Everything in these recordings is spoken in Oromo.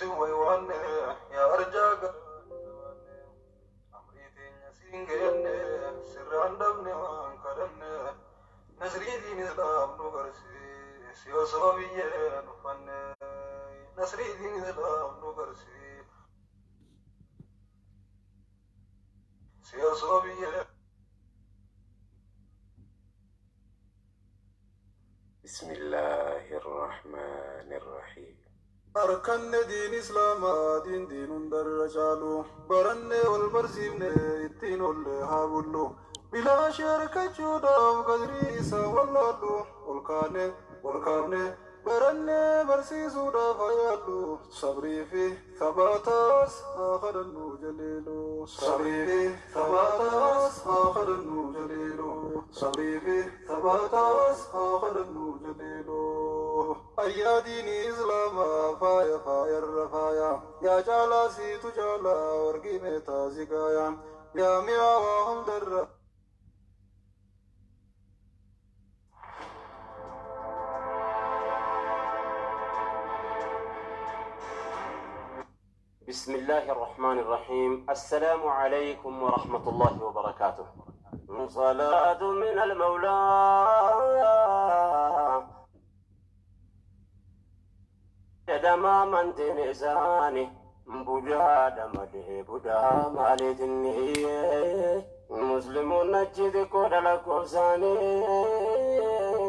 ويوان يا أرجاك أمريتين سينجن سران دبني وانكرن نسري دين إسلام نغرسي سيوسوبيا نفن نسري دين إسلام نغرسي سيوسوبيا. بسم الله الرحمن الرحيم. أركن دين إسلام دين درجالو برن والبرزين الدين اللي هابلو بلا شركة جودا وقدري سوالالو والكان برن برسي سودا فيالو صبري في ثباتاس آخر النوجليلو صبري في ثباتاس آخر النوجليلو صبري في ثباتاس آخر النوجليلو. أيا ديني إسلام فايا الرفايا يا جالا سيتو جالا ورقي ميتا زكايا يا ميواهم در. بسم الله الرحمن الرحيم. السلام عليكم ورحمة الله وبركاته. صلاة من المولى دما من تنساني بوجا دمده بودا مالتني مسلمون نجد كود لكوساني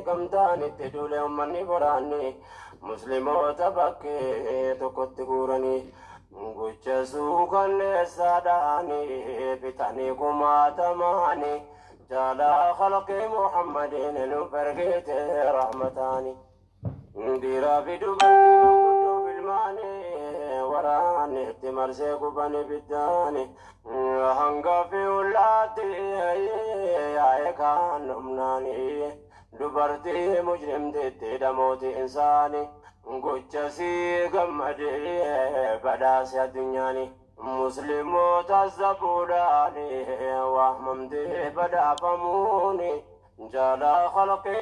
كم تاني تدولي أمني براني مسلمو تبكي تكت غوراني غوچا سوكن ساداني بتاني كما تماني جالا خلق محمد نفرقت رحمتاني ديرا في دبرتي بالماني وراني احتمال سيكو بني بالداني هنقا في ولاتي يا كان نمناني دبرتي مجرم دتي دموتي إنساني قجسي قمدي بداس يا دنياني مسلمو تزبوداني وهممدي بدا فموني جالا خلقي.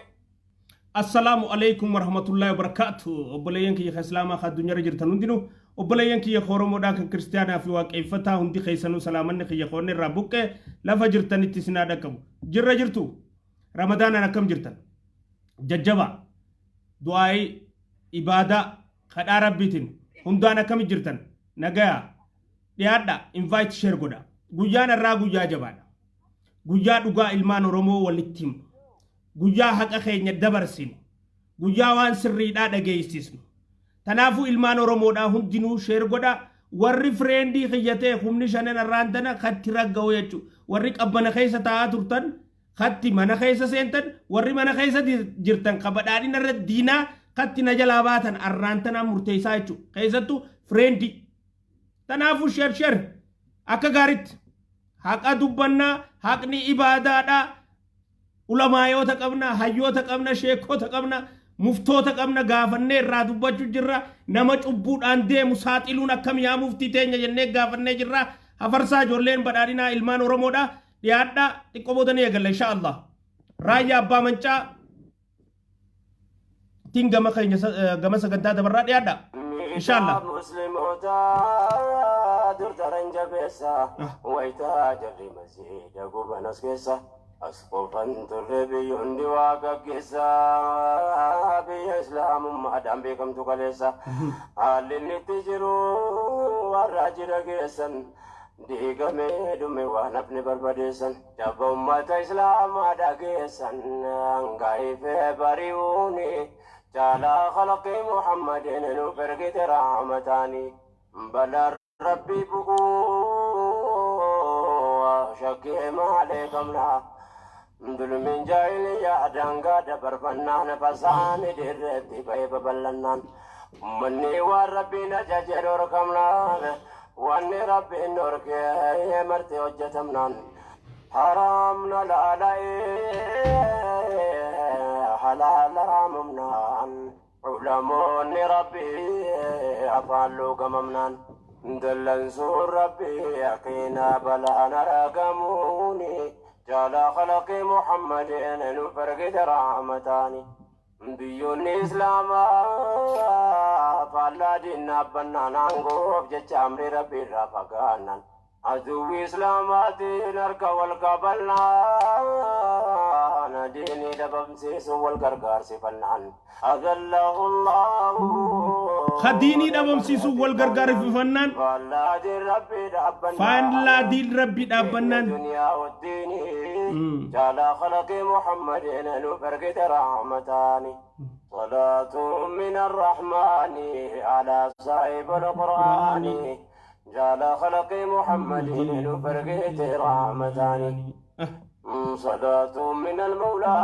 السلام عليكم ورحمة الله وبركاته. وبلاينك يا إسلام خد الدنيا رجعت نندينو وبلاينك يا خورمو داك كريستيانا في واقع فتاه هندي خيسانو سلامن خي خورني ربك لا فجرتن تسنا دكم جرجرتو رمضان أنا كم جرتن ججبا دعاء إبادة خد ربيتين هندانا كم جرتن نجايا ديادا invite share goda guyana ragu jajabada guya duga ilman romo walittim guyyaa haqa keenya dabarsin guyyaa waan sirriidhaa dhageessisnu tanaafu ilmaan oromoodhaa hundinuu sheer godha warri friendii xiyyatee humni shanan arraantana khatti ragga'u jechu warri qabbana keessa taa'aa turtan khatti mana keessa seentan warri mana keessa jirtan qabadhaadhina irra diinaa khatti na jalaa baatan arraantana murteessaa jechu keessattu friendii tanaafu sheer akka gaaritti haqa dubbannaa haqni ibaadaadhaa ulama yota qabna hayyota qabna sheekota qabna muftota qabna gaafanne irraa dubbachuu jirra nama cubbuudhaan deemu saaxiluun akkam yaa muftii teenya jennee gaafanne jirra hafarsaa ijoolleen badhaadhinaa ilmaan oromoodha dhiyaadha xiqqoo boodanii eegalla inshaallah raayyaa abbaa mancaa tin gama sagantaa dabarraa dhiyaadha inshaallah. durtaran besa waita jarri masjid gubanas kesa asqofan turbi yundi waqa kesa bi islam madam bekam tu kalesa halin tijiru warajira kesan digame dume wanapne barbadesan jaba ummata islam ada kesan angai fe bariuni jala khalqi muhammadin nu pergi rahmatani balar ربي بقو شكي ما عليكم لا دل من جايل يا دانغا دبر فنان فسان درتي باي ببلنان مني وربي نجاجر وركم لا واني ربي نورك يا مرتي وجتمنان حرامنا لا لا حلال راممنان علموني ربي أفعلوا كممنان دلن سور ربي يقينا بلا نرقموني جالا خلق محمد نفرق رحمتاني بيون إسلاما فلا دينا بنانانغو بجج أمر ربي رافقانا عدو إسلاماتي نركا والقبلنا ديني دبمسيس والقرقار سفنان أذله الله خديني دبمسيس والقرقار سفنان فلا دين ربي دابنان فلا دين ربي دابنان الدنيا والدين جعل خلق محمد نفرقت رحمتاني صلاة من الرحمن على صاحب القرآن جعل خلق محمد نفرقت رحمتاني صلاة من المولى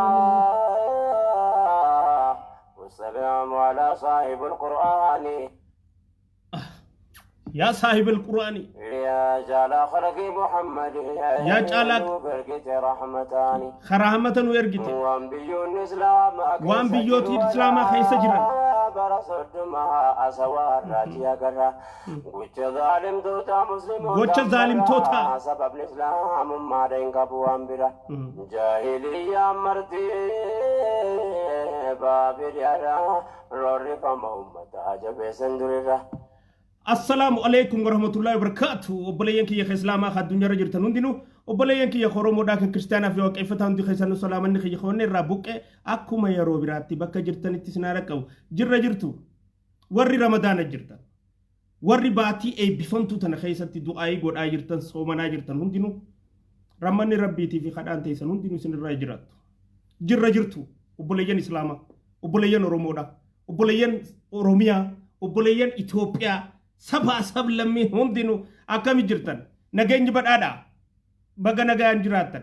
والسلام على صاحب القرآن يا صاحب القرآن يا جعل خلق محمد يا جعل نفرقت رحمتاني خرامة ويرجت وان بيوت الإسلام خيس جرا وجه ظالم توتا سبب الإسلام ما دين كبوان برا جاهلية مرتي بابي يا روري فمهمة عجب سندرة السلام عليكم ورحمة الله وبركاته وبلينك يا إسلام أخذ الدنيا رجل تنوندينو وبلينك يا خروم وداك كريستيانا في وقت فتان دي خيسان سلام أنك يا خوني رابوك أكو ما يرو براتي بك جرتني تسناركو جرتو وري رمضان جرتا وري باتي أي بفنتو تنخيسة دعائي قد آجرتن صومنا جرتن هندينو رماني ربيتي في خدان تيسان هندينو سن راجرات جرتو وبلين إسلام وبلين رومودا وبلين روميا وبلين إثيوبيا سبا سب لمي هندينو أكامي جرتن نجين بدادا baga nagaan jiraatan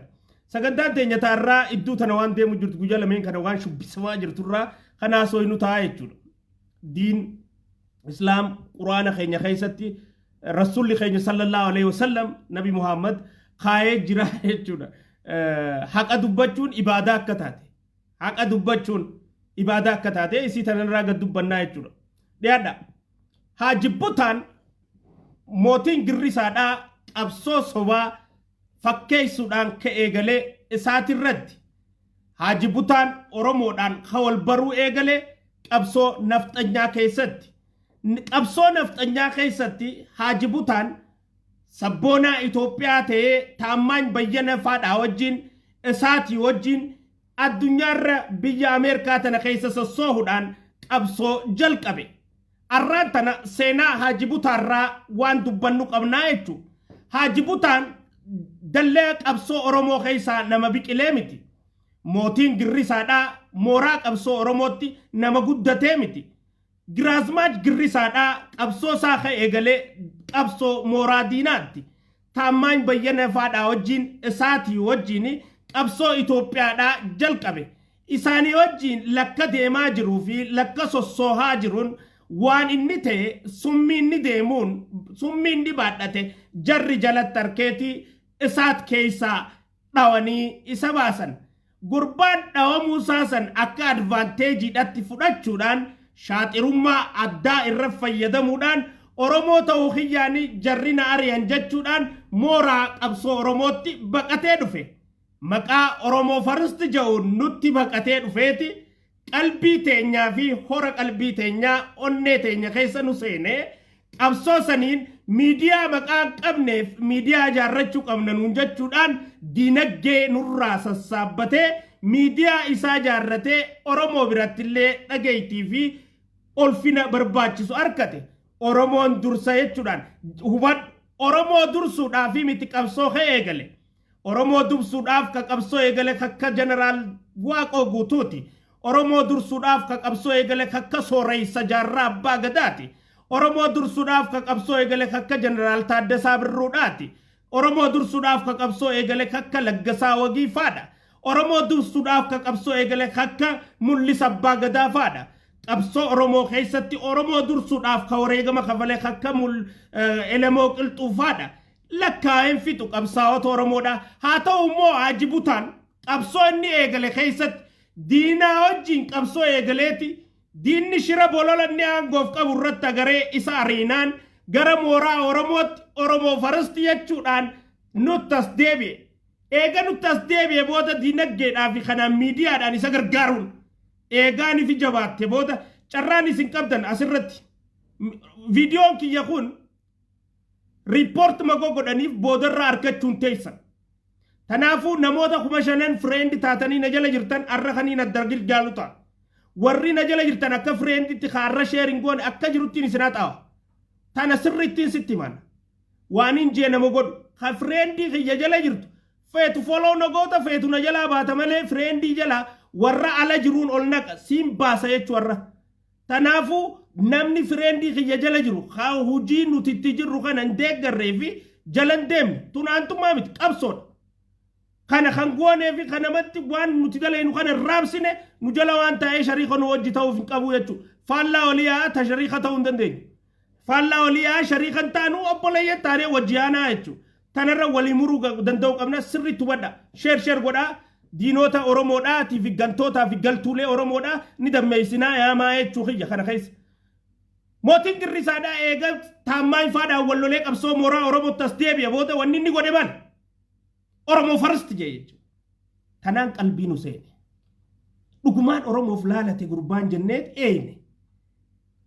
sagantaan teenya taarraa iddoo tana waan deemu jirtu guyyaa lameen kana waan shubbisamaa jirturraa kanaa sooyinu taa'aa jechuudha diin islaam quraana keenya keessatti rasuulli keenya sallallahu alaihi wasallam nabi muhammad kaayee jira jechuudha haqa dubbachuun ibaadaa akka taate haqa dubbachuun ibaadaa akka taate isii tanarraa gad dubbannaa jechuudha dhiyaadha haa jibbutaan mootiin girrisaadhaa qabsoo sobaa fakkeessuudhaan ka eegalee isaatirratti Haaji Butaan Oromoodhaan kawal baruu eegalee qabsoo nafxanyaa keessatti Haaji Butaan sabboonaa Itoophiyaa ta'ee taammaan bayyana faadhaa wajjin isaatii wajjin addunyaarra biyya Ameerikaa tana keessa sossoohuudhaan qabsoo jalqabe arraan tana seenaa Haaji Butaarraa waan dubbannu qabnaa jechuudha Haaji Butaan dallee qabsoo Oromoo keessaa nama biqilee miti mootiin girrisaadhaa mooraa qabsoo Oromootti nama guddatee miti giraazmaach girrisaadhaa qabsoo isaa ka eegalee qabsoo mooraa diinaatti taammaan bayyana faadhaa wajjin isaatii wajjin qabsoo Itoophiyaadhaa jalqabe isaanii wajjin lakka deemaa jiruu fi lakka sossoohaa jiruun waan inni ta'e summiin baadhate jarri jalatti harkeetii isaat keessaa dhawanii isa baasan gurbaan dhawamuu saasan akka advaanteejiidhatti fudhachuudhaan shaaxirummaa addaa irra fayyadamuudhaan Oromoo ta'uu xiyyaanii jarri na ari'an jechuudhaan mooraa qabsoo Oromootti baqatee dhufe maqaa Oromoo faristi ja'uun nutti baqatee dhufeeti qalbii teenyaa fi hora qalbii teenyaa onnee teenya keessa nu seenee qabsoo saniin miidiyaa maqaa qabneef miidiyaa jaarrachuu qabna nuun jechuudhaan diinagdee nurraa sassaabbatee miidiyaa isaa jaarratee Oromoo birattillee dhageettii fi olfina barbaachisu arkate Oromoon dursa jechuudhaan hubadhu Oromoo dursuudhaaf miti qabsoo eegale Oromoo dursuudhaaf ka qabsoo eegale akka jeneraal Waaqoo Guutuuti Oromoo dursuudhaaf ka qabsoo eegale akka sooreysa jaarraa abbaa gadaati Oromoo dursuudhaaf ka qabsoo eegale akka jeneraal Taaddasaa Birruudhaati Oromoo dursuudhaaf ka qabsoo eegale akka Laggasaa Wagii faadha Oromoo dursuudhaaf ka qabsoo eegale akka Mul'isa Abbaa Gadaa faadha qabsoo Oromoo keessatti Oromoo dursuudhaaf ka wareegama kafalee akka Elemoo Qilxuu faadha lakkaa'een fixu qabsaa'ota Oromoodha haa ta'u immoo Haaji Butaan qabsoo inni eegale keessatti diinaa wajjin qabsoo eegaleeti diinni shira bololanni aangoof qabu irratti agaree isa ariinaan gara mooraa Oromootti Oromoo faristi jechuudhaan nuttas deebi'e eega nuttas deebi'e booda diinagdeedhaa fi kanaan miidiyaadhaan isa gargaaruun eegaan ifi jabaatte booda carraan isin qabdan asirratti Viidiyoon kiyya kun riippoort magoo godhaniif boodarraa argachuun teessan. Kanaafuu namoota 5,000 friend taatanii na jala jirtan arra kanii na dargil jaaluta. Warri na jala jirtan akka frienditti kaarra sharing goone akka jiruttiin isinaa xaawa. Tana sirrittiin sitti himan. Waan hin jee nama godhu. Ka friendi kiyya jala jirtu. Feetu follow na goota feetu na jalaa baata malee friendi jala warra ala jiruun ol naqa siin baasa jechuu warra. Kanaafuu namni friendi kiyya jala jiru haa hujii nuti itti jirru kana hin deeggarree fi jalan deemne tunaantummaa miti qabsoodha. Kana kan goonee fi kanamatti waan nuti daleenu kana raabsine nu jala waan ta'ee shariika nu wajji ta'uuf hin qabu jechuudha. Faallaa oliyaa ta shariika ta'uu hin dandeenyu. Faallaa oliyaa shariika hin taanu obboleeyyan taanee wajji aanaa jechuudha. Tanarra walii muruu danda'uu qabna sirriitti hubadha. Sheer godhaa diinota Oromoodhaa fi gantootaa fi galtuulee Oromoodhaa ni dammeessinaa yaamaa jechuu kiyya kana keessa. Mootiin Girrisaadhaa eegal taammaa ifaadhaan wallolee qabsoo mooraa Oromootti as deebi'a booda wanni inni godhe maal? Oromoo farsti jee jechuudha. Tanaan qalbiin useene. Dhugumaan Oromoof laalate gurbaan jenneet eeyne.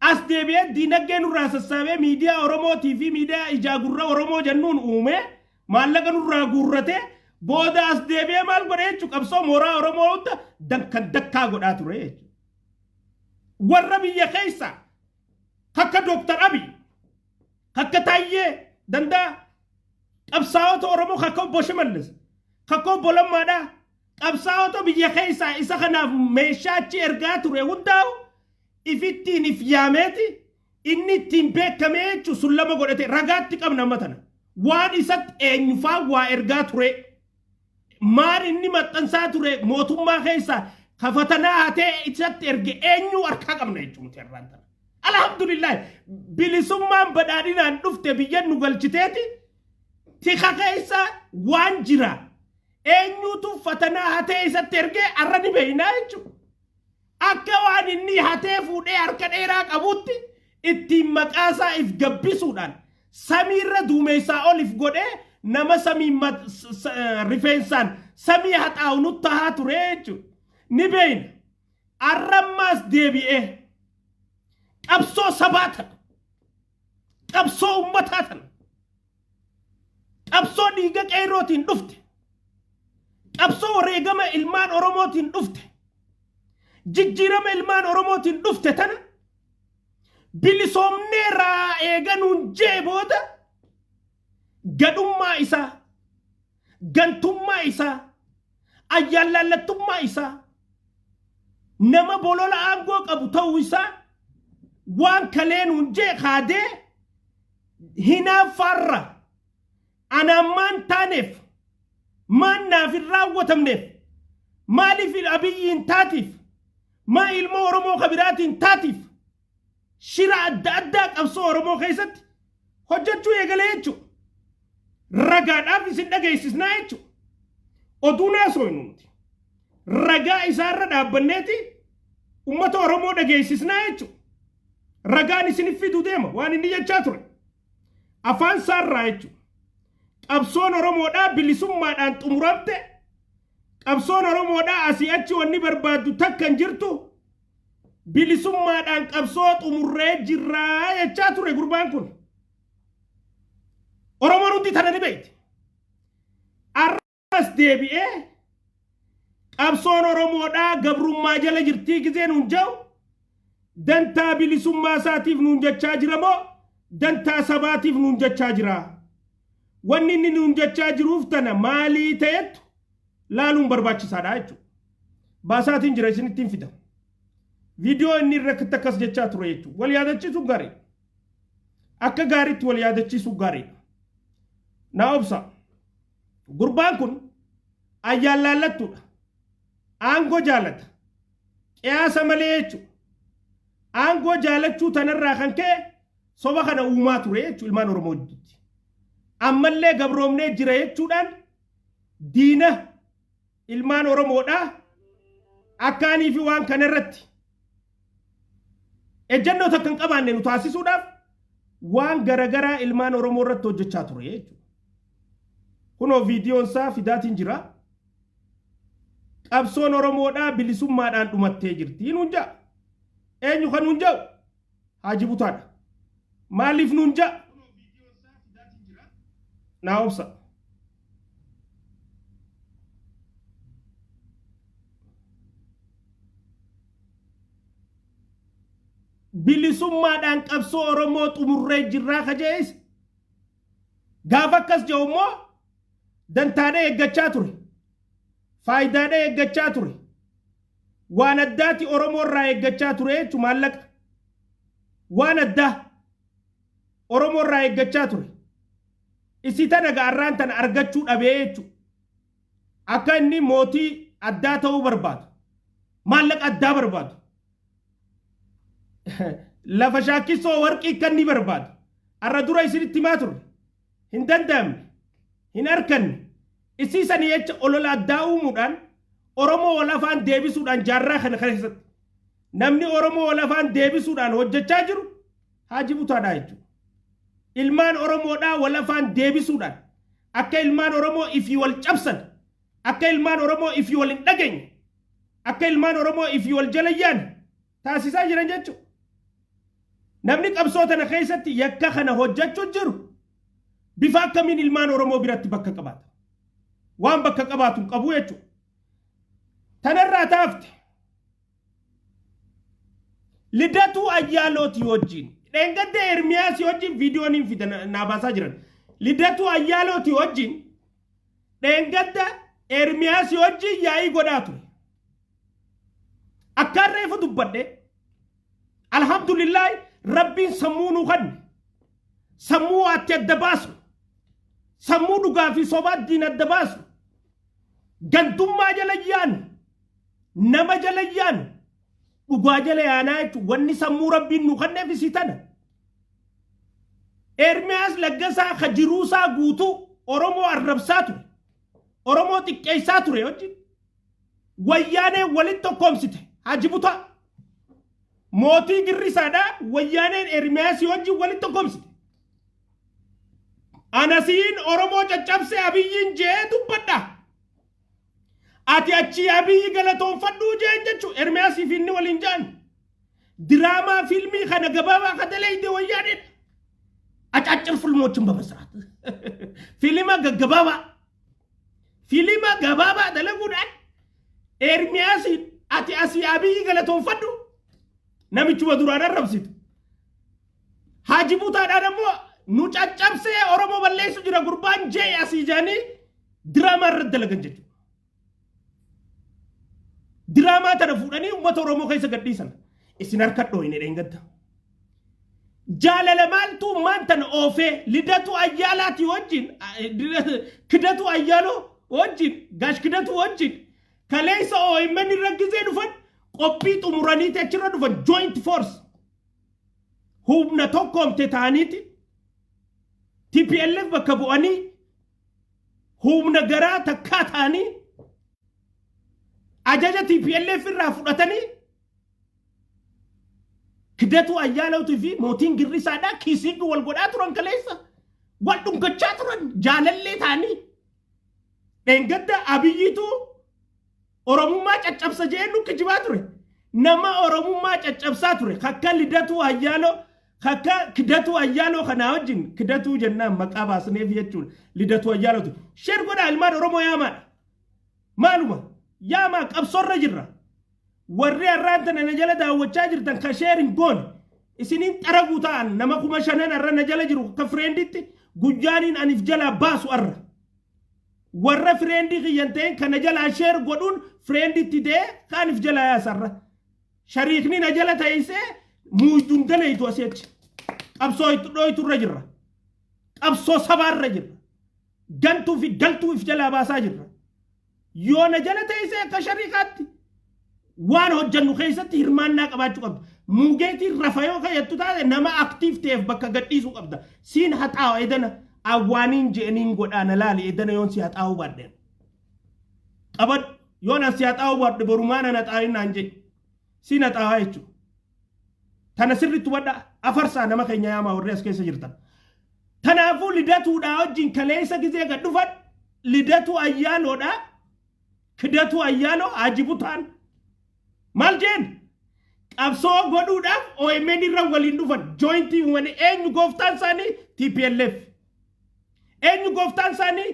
As deebi'ee diinagdee nurraa sassaabee miidiyaa Oromootii fi miidiyaa ijaagurra Oromoo jennuun uume maallaqa nurraa guurrate booda as deebi'ee maal godhe jechuudha qabsoo mooraa Oromoota dakkaa godhaa ture jechuudha. Warra biyya keessa akka Dooktar Abiy akka Taayyee Danda'a qabsaa'ota Oromoo akka Obbo Shimallis akka Obbo Lammaadhaa qabsaa'ota biyya keessa isa kanaaf meeshaa achi ergaa ture hundaa'u ifittiin if yaameeti inni ittiin beekamee jechuun sun lama godhate ragaatti qabna matana waan isatti eenyufaa waa ergaa ture maal inni maxxansaa ture mootummaa keessa kafatanaa hatee isatti erge eenyu harkaa qabna jechuun irraan tana. Alhamdulillah bilisummaan badhaadhinaan dhufte biyyan nu galchiteeti tika keessa waan jira eenyutu fatanaa hatee isatti erge arra ni beeynaa jechuudha. Akka waan inni hatee fuudhee harka dheeraa qabutti ittiin maqaasaa if gabbisuudhaan samiirra duumessaa ol if godhee nama samii rifeensaan samii haxaa'u nutti tahaa ture jechuudha. Ni beeyna arrammaas deebi'ee qabsoo sabaa tana qabsoo ummataa tana qabsoo dhiiga qeerrootiin dhufte qabsoo wareegama ilmaan Oromootiin dhufte. Jijjiirama ilmaan Oromootiin dhufte tana bilisoomneerraa eeganuun jee booda gadhummaa isaa gantummaa isaa ayyaallallattummaa isaa nama bolola aangoo qabu ta'uu isaa waan kaleenuun jee kaadee hinaaffaarra anaammaan taaneef maan naaf hin raawwatamneef maaliif Abiyyiin taatiif ما ilmoo Oromoo kabiraatiin taatiif shira adda addaa qabsoo Oromoo keessatti hojjechuu eegalee jechuudha. Ragaadhaaf isin dhageessisnaa jechuudha. Oduun haasoo hin uumti. Ragaa isaarra dhaabbanneeti uummata Oromoo dhageessisnaa jechuudha. Ragaan isin fiduu deema waan inni jechaa ture. Afaan saarraa jechuudha. Qabsoon Oromoodhaa bilisummaadhaan xumuramte. Qabsoon Oromoodhaa asii achi wanni barbaaddu takka hin jirtu bilisummaadhaan qabsoo xumurree jirraa jechaa ture gurbaan kun. Oromoon hundi tana ni beekti. Arras deebi'ee qabsoon Oromoodhaa gabrummaa jala jirtii gizeen hun jau dantaa bilisummaa isaatiif nuun jechaa jira moo dantaa sabaatiif nuun jechaa jira. Wanni inni nuun jechaa jiruuf tana maalii ta'ettu laaluun barbaachisaadha jechuudha. Baasaatiin jira isinittiin fida. Viidiyoo inni irra akkas jechaa ture jechuudha. Wal yaadachiisuun gaarii. Akka gaariitti wal yaadachiisuun gaariidha. Na obsa. Gurbaan kun ayyaallallattuudha. Aangoo jaalata. Qiyaasa malee jechuudha. Aangoo jaalachuu tanarraa kan ka'e soba kana uumaa ture jechuudha ilmaan Oromoo jidduutti. Ammallee gabroomnee jira jechuudhaan diina ilmaan Oromoodhaa akkaanii fi waan kana irratti ejjennoo takka hin qabaanne nu taasisuudhaaf waan garagaraa ilmaan Oromoo irratti hojjechaa ture jechuudha. Kunoo viidiyoon isaa fidaatiin jira. Qabsoon Oromoodhaa bilisummaadhaan dhumattee jirti. Nuun jaa eenyu kan nuun jau Haaji Butaadha. maaliif nuun ja'a naa obsa bilisummaadhaan qabsoo Oromoo xumurree jirraa kajees gaafa akkas jedhu immoo dantaadhee eeggachaa ture faayidaadhee eeggachaa ture waan addaati Oromoo irraa eeggachaa ture jechuun maallaqa waan addaa Oromoo irraa eeggachaa ture isii tana gaarraan tana argachuu dhabee jechuun akka inni mootii addaa ta'uu barbaadu maallaqa addaa barbaadu lafa shaakisoo warqii kan ni barbaadu arra dura isinitti himaa turre hin danda'amne hin harkanne isii sanii jecha olola addaa uumuudhaan Oromoo walafaan deebisuudhaan jaarraa kana keessatti namni Oromoo walafaan deebisuudhaan hojjechaa jiru Haaji Butaadhaa jechuudha. Ilmaan Oromoodhaa walafaan deebisuudhaan akka ilmaan Oromoo ifii wal cabsan akka ilmaan Oromoo ifii wal hin dhageenye akka ilmaan Oromoo ifii wal jalayyaan taasisaa jiran jechuudha. Namni qabsoo tana keessatti yakka kana hojjechuu jiru bifa akkamiin ilmaan Oromoo biratti bakka qabaata waan bakka qabaatu qabu jechuudha. Tanarraa taafte Lidatu Ayyaalooti wajjin dhengadde Ermiyaas wajjin viidiyoon hin fida naa baasaa jiran Lidatu Ayyaalooti wajjin dhengadda Ermiyaas wajjin yaa'ii godhaa ture akkaan reefu dubbadhe alhamdulillah rabbiin sammuu nu kanne sammuu atti adda baasu sammuu dhugaa fi sobaa diin adda baasu gantummaa jala yaanu nama jala yaanu dhugaa jala yaanaa jechuun wanni sammuu rabbiin nu kanneef isii tana Ermiyaas Laggasaa ka jiruusaa guutuu Oromoo arrabsaa ture Oromoo xiqqeessaa ture wajjin wayyaanee walitti tokkoomsite Haaji Butaa mootii girrisaadhaa wayyaaneen Ermiyaas wajjin walitti tokkoomsite anasiin Oromoo caccabsee Abiyyiin jee dubbadha ati achi Abiyyi galatoonfadhuu jeen jechuun Ermiyaasii fi inni waliin jaan diraamaa fiilmii kana gabaabaa kadalee wayyaaneen acaccir filmooችን በመስራት ፊልማ ገባባ ደለጉዳን ኤርሚያስ አቲ አሲ አብይ ገለቶንፈዱ ነምቹ በዱራን አረብሲቱ ሀጂ ቡታዳ ደግሞ ኑ ጫጫብሴ ኦሮሞ በለይሱ ጅራ ጉርባን ጄ አሲጃኒ ድራማ ረደለገንጀቹ ድራማ ተረፉዳኒ ኡመተ ኦሮሞ ከይሰ ገዲሰን ኢሲናርከዶ ይኔ ደንገታ jaalala maaltu maantan oofee lidatu ayyaalaati wajjin kidatu ayyaaloo wajjin gaash kidatu wajjin kaleessa OMN irra gizee dhufan qophii xumuraniiti achirra dhufan joint force humna tokkoomte ta'aniiti TPLF bakka bu'anii humna garaa takkaa ta'anii ajaja TPLF irraa fudhatanii kidatu ayyaalootii fi mootiin girrisaadhaa kiisiidhu wal godhaa turan kaleessa wal dhungachaa turan jaalallee ta'anii dhengadda abiyyiitu oromummaa caccabsa jeennu kijibaa ture nama oromummaa caccabsaa ture kakka lidatu ayyaaloo kakka kidatu ayyaaloo kanaa wajjin kidatu jennaan maqaa baasneef jechuudha lidatu ayyaalooti sheer godhaa ilmaan oromoo yaamaadha maaluma yaamaa qabsorra jirra warri arraanta na jala daawwachaa jirtan ka sheerin goon isiniin xaragu ta'an nama kuma shanan arra na jala jiru ka frienditti guyyaaniin anif jala baasu arra warra friendi xiyyanteen kana jala sheer godhuun frienditti dee kaanif jala yaasarra shariikni na jala ta'isee muujduun galeeytu asiichi qabsoo itti dhooyturra jirra qabsoo sabaarra jirra gantuu fi galtuu if jala baasaa jirra yoo na jala ta'isee akka shariikaatti waan hojjannu keessatti hirmaannaa qabaachuu qabda muugeetii rafayoo kayyattu taate nama aktiif ta'eef bakka gadhiisuu qabda siin haxaawa edana awwaaniin je'aniin godhaana laali edana yoon si haxaawuu baadheen qabad yoon as si haxaawuu baadhe borumaana haxaawin naan jedhe siin haxaawaa jechuudha tana sirritti hubadha afarsaa nama keenya yaamaa warri as keessa jirtan tanaafuu lidatuudhaa wajjin kaleessa gizee gad dhufan lidatu ayyaaloodhaa kidatu ayyaaloo Haaji Butaan maal jeen qabsoo godhuudhaaf OMN irra waliin dhufan jointii wani eenyu gooftaan isaanii TPLF eenyu gooftaan isaanii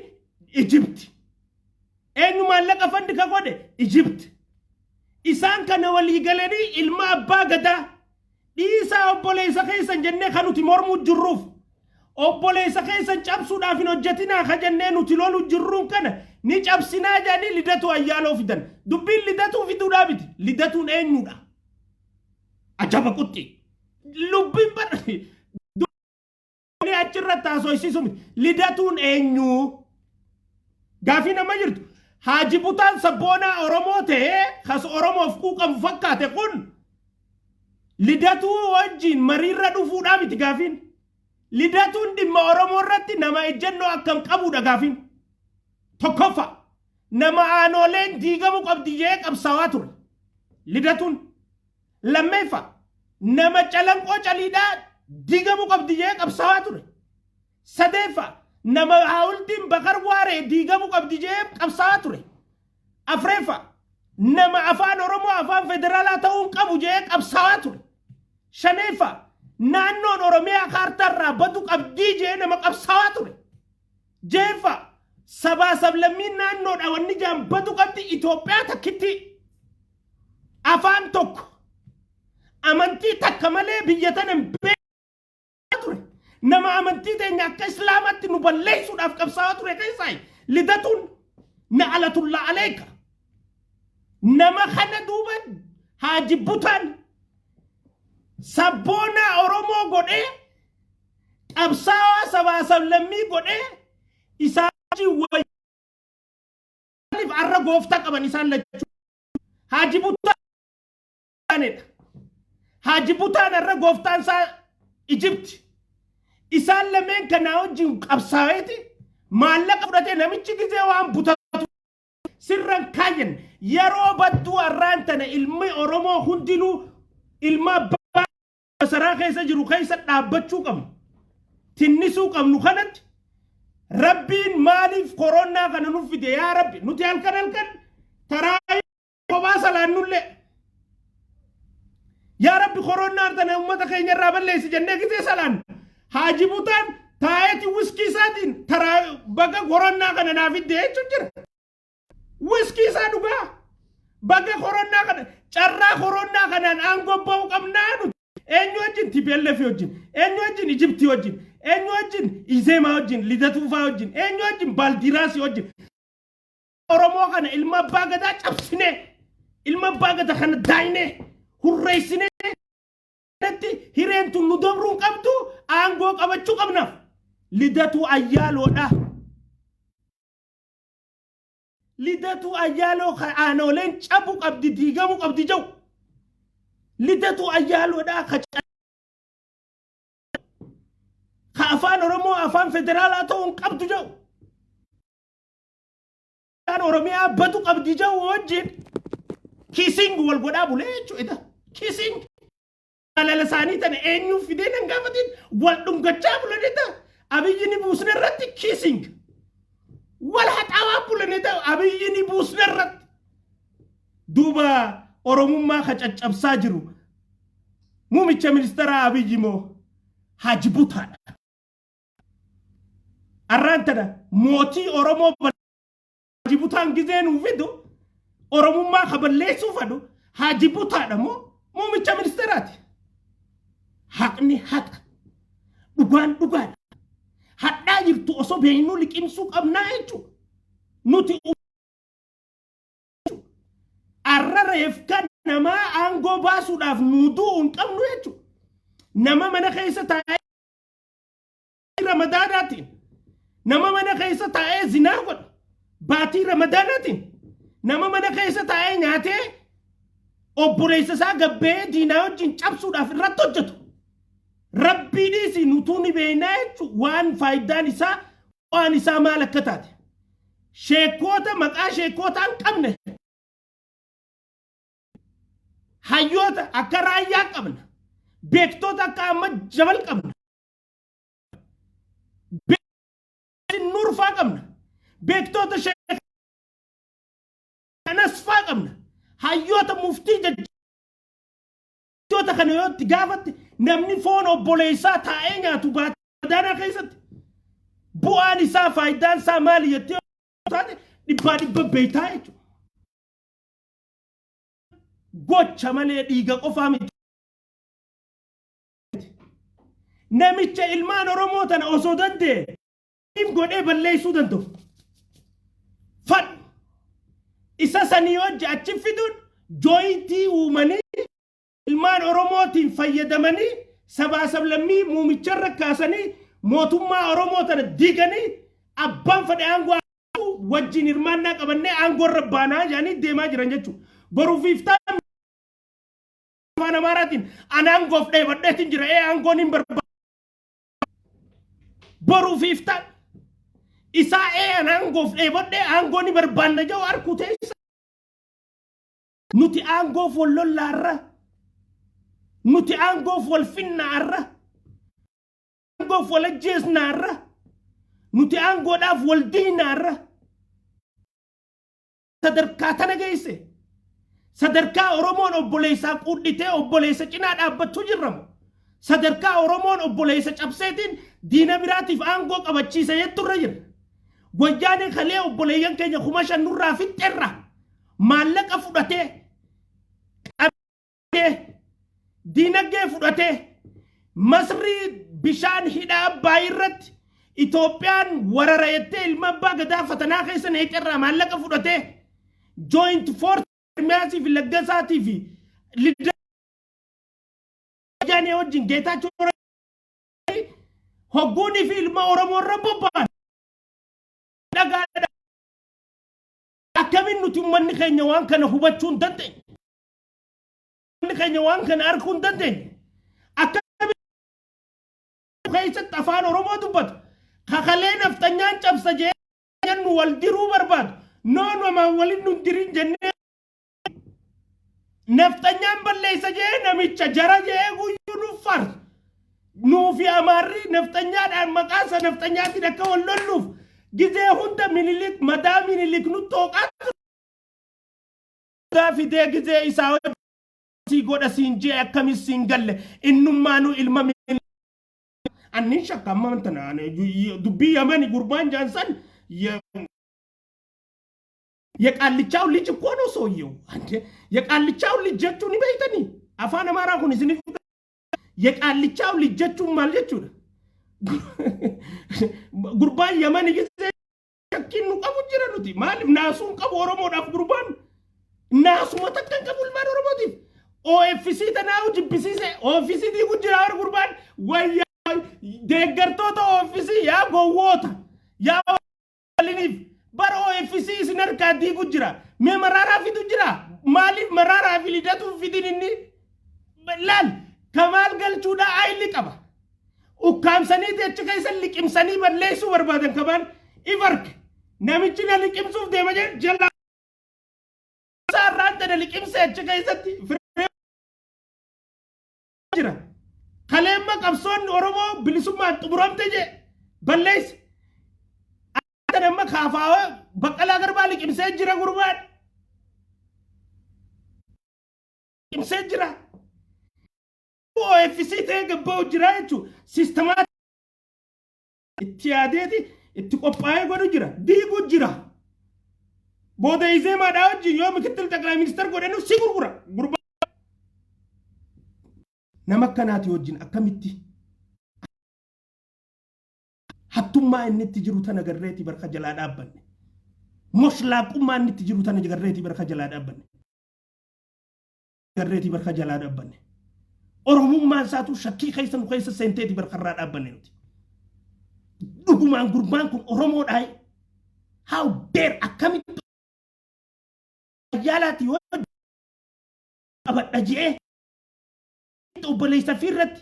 Egypt eenyu maallaqa fandi ka godhe Egypt isaan kana walii galanii ilma abbaa gadaa dhiisaa obboleessa keessan jennee kan nuti mormuu jirruuf obboleessa keessan cabsuudhaaf hin hojjetinaa ka jennee nuti loluu jirruun kana ni cabsinaa jedhanii lidatu ayyaaloo fidan dubbiin lidatuu fiduudhaa miti lidatuun eenyudha ajaba qutti lubbiin badhani dubbiin achirratti haasofsiisu miti lidatuun eenyu gaafii nama jirtu Haji Butaan sabboonaa Oromoo ta'ee kas Oromoof quuqamu fakkaate kun lidatuu wajjin mariirra dhufuudhaa miti gaafiin lidatuun dhimma Oromoo irratti nama ejjennoo akkam qabuudha gaafiin tokkoffa nama aanooleen diigamu qabdi jee qabsaawaa ture lidatuun lammeeffa nama calanqoo caliidhaa diigamu qabdi jee qabsaawaa ture sadeeffa nama haawultiin bakar waaree diigamu qabdi jee qabsaawaa ture afreeffa nama afaan Oromoo afaan federaalaa ta'uun qabu jee qabsaawaa ture shaneeffa naannoon Oromiyaa kaartarraa badu qabdii jee nama qabsaawaa ture jeeffa sabaa sablammiin naannoodha wanni jaan badu qabdi Itoophiyaa takkitti afaan tokko amantii takka malee biyya tanan ture nama amantii teenya akka islaamatti nu balleessuudhaaf qabsaawaa ture keessaa lidatuun na'alatullaa aleeka nama kana duuba Haji Butaan sabboonaa Oromoo godhee qabsaawaa sabaa sablammii godhee isaan waliif arra gooftaa qaban isaan lachuu Haji Butaanedha Haji Butaan arra gooftaan isaa Egypt isaan lameen kanaa wajjin qabsaaweeti maallaqa fudhatee namichi gizee waan butatu sirran kaayan yeroo badduu arraan tana ilmi Oromoo hundinuu ilma saraa keessa jiru keessa dhaabbachuu qabnu tinnisuu qabnu kanatti rabbiin maaliif koronaa kana nuuf fide yaa rabbi nuti halkan taraa kophaa salaannullee yaa rabbi koronaa tana ummata keenya irraa balleessi jennee gizee salaannu Haji Butaan taa'eeti wiskii isaatiin taraa baga koronaa kana naaf fidde jechuun jira wiskii isaa dhugaa baga koronaa kana carraa koronaa kanaan aangoo ba'uu qabnaa nuti eenyu wajjin TPLF wajjin eenyu wajjin Egypt wajjin eenyu wajjin Izeemaa wajjin lidatuufaa wajjin eenyu wajjin Baaldiraasii wajjin Oromoo kana ilma abbaa gadaa cabsine ilma abbaa gadaa kana daayine hurreessine hireentu nu dabruun qabdu aangoo qabachuu qabnaaf lidatu ayyaaloodha lidatu ayyaaloo aanooleen cabu qabdi diigamu qabdi jau lidatu ayyaaloodha ka afaan Oromoo afaan federaalaa ta'uun qabdu jau afaan Oromiyaa badu qabdi jau wajjin kissing wal godhaa bulee jechuudha kissing alala saanii tana eenyuuf fidee nan gaafatiin wal dhungachaa bulaneta abiyyi buusne irratti kissing wal haxaawaa bulaneta abiyyi buusne irratti duuba Oromummaa ka caccabsaa jiru muumicha ministeera Abiyyi moo Haji Butaadha arraan tana mootii Oromoo Haji Butaan gizeen ufidu Oromummaa ka balleessuu fadu Haji Butaadha moo muumicha ministeeraati haqni haqa dhugaan dhugaadha hadhaa jirtu osoo beeknuu liqimsuu qabnaa jechuudha nuti arra reefka namaa aangoo baasuudhaaf nuuduu hin qabnu jechuudha nama mana keessa taa'ee ramadaanaatiin nama mana keessa taa'ee zinaa godha baatii ramadaanaatiin nama mana keessa taa'ee nyaatee obboleessa isaa gabbee diinaa wajjin cabsuudhaaf irratti hojjetu rabbiinis nutuu ni beeknaa jechuudha waan faayidaan isaa waan isaa maal akka taate sheekkoota maqaa sheekkootaan qabne hayyoota akka raayyaa qabna beektoota akka amma jabal qabna nurfaa qabna beektoota sheekkanasfaa qabna hayyoota muftii maanguddoota kana yoo itti gaafatte namni foon obboleessaa taa'ee nyaatu baadaanaa keessatti bu'aan isaa faayidaan isaa maali jettee taate dhibba beektaa jechuudha. Gocha malee dhiiga qofaa miti. Namicha ilmaan Oromoo tana osoo danda'e godhee balleessuu danda'u. Fadhu isa sanii wajji achi fiduun jooyitii uumanii ilmaan Oromootiin fayyadamanii sabaa sablammii muumicharra kaasanii mootummaa Oromoo tana diiganii abbaan fedhe aangoo wajjin hirmaannaa qabannee aangoo irra baanaa jedhanii deemaa jiran jechuudha. Boruuf iftaan afaan Amaaraatiin anaangoof dheebadheetiin jira aangoon hin barbaadu. Boruuf iftaan isaa anaangoof dheebadhee aangoon hin barbaanna jedhu harkuu teessa. Nuti aangoof wal lollaarra. Nuti aangoof wal finnaarra. Aangoof wal ajjeesnaarra. Nuti aangoodhaaf wal diinaarra. Sadarkaa tana geesse. Sadarkaa Oromoon obboleessaa quudhitee obboleessa cinaa dhaabbachuu jirramu. Sadarkaa Oromoon obboleessa cabseetiin diina biraatiif aangoo qabachiisa jetturra jira. Wayyaanee kalee obboleeyyan keenya 5,000 nurraa fixxerra. Maallaqa fudhatee diinagdee fudhatee Masrii bishaan hidhaa Abbaay irratti Itoophiyaan warara jettee ilma abbaa gadaa fatanaa keessa neeqerraa maallaqa fudhatee joint force Ermiyaasii fi Laggasaatii fi Wayyaanee wajjin Geetaachoo hogguunii fi ilma Oromoo irra bobba'an. Akkamiin nuti uummanni keenya waan kana hubachuu hin dandeenye? Uummanni keenya waan kana arguu hin dandeenye? Akkamiin keessatti afaan Oromoo dubbatu kakalee naftanyaan cabsa jee nu wal diruu barbaadu. Noon wamaan waliin nu dirin jennee naftanyaan balleessa jee namicha jara jee guyyuu nu far. Nuufi Amaarri naftanyaadhaan maqaasa naftanyaatiin akka wal lolluuf gizee hunda minilik madaa minilik nu tooqaatu. Gaafidee gizee isaa si godha siin jee akkamis siin galle innummaanuu ilma minilik. Annin shakka amma mantana dubbii Yamani gurbaan jaansan የቃልቻው ልጅ እኮ ነው ሰውየው። አንተ የቃልቻው ልጅ ጀቹን ይበይተኒ አፋን አማራ ኩን ዝን የቃልቻው ልጅ ጀቹን ማለቹ ጉርባን የመን ይዘ ሸኪኑ ቀቡ ጅራሉቲ ማል ናሱን ቀቡ ኦሮሞ ዳፍ ጉርባን ናሱ መተከን ቀቡል ማል ኦሮሞቲ ኦኤፍሲ ተናው ጅብሲሴ ኦኤፍሲ ዲ ጉጅራር ጉርባን ወያ ደገርቶቶ ኦኤፍሲ ያ ጎዎታ ያ ልኒፍ Baro OFC sinar kadi gujira. Me marara fitu jira. Malif marara filidatu fitin inni. Lal kamal gal chuda aili kaba. Ukam sani de chika isa likim sani ballesu barbadan kaman ivark. Namichi na likim suf de maje jalla. Sarranta na likim se chika isa jira. Kalemma kapson Oromo bilisumma tuburamte je balles. Nama kafawa bakala garba liqimse jira gurbaan liqimse jira OFC ta'e gabbaa jira jechuun sistemaatii itti yaadeeti itti qophaa'ee godhu jira diiguu jira booda izee maadhaa wajjin yoo mikittil xaqilaa ministeer godhanu si gurgura gurbaan nama akkanaati wajjin akkamitti hattummaa inni itti jiru tana garreetii barka jalaa dhaabbanne. Moslaaqummaa inni itti jiru tana garreetii barka jalaa dhaabbanne. Garreetii barka jalaa dhaabbanne. Oromummaan isaatu shakkii keessa nu keessa seenteeti barka irraa dhaabbanne nuti. Dhugumaan gurbaan kun Oromoodhaa. How dare akkamitti yaalaati yoo abadha je'ee obboleessa fi irratti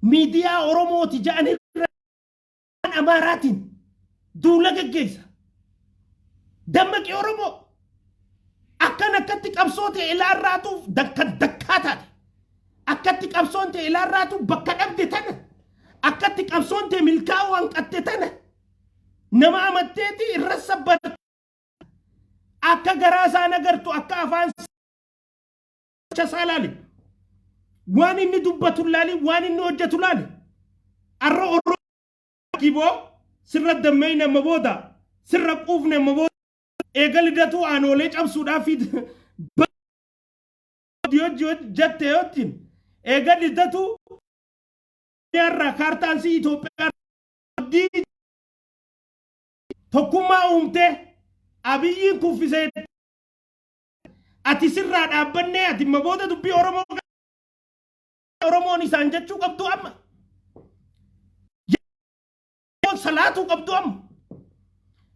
miidiyaa Oromooti ja'anii Amaaratiin duula geggeessa. Dammaqii Oromoo akkatti qabsoote ilaarraatuuf dakkaa taate. Akkatti qabsoonte ilaarraatuuf bakka dhabde tana. Akkatti qabsoonte milkaa'uu hanqatte tana. Nama amanteeti irra sabbata. Akka garaa isaan agartu akka afaan saalali. waan inni dubbatu laali waan inni hojjetu laali arra oromoo kiboo sirra dammeeyna mabooda sirra quufne mabooda eegal datu aanolee cabsuudhaaf diyo jatte yottin eegal datu yarra kaartaansi Itoophiyaa di tokkummaa uumte abiyyiin kuffisee ati sirraa dhaabbannee ati mabooda dubbii Oromoon isaan jechuu qabdu amma salaatuu qabdu amma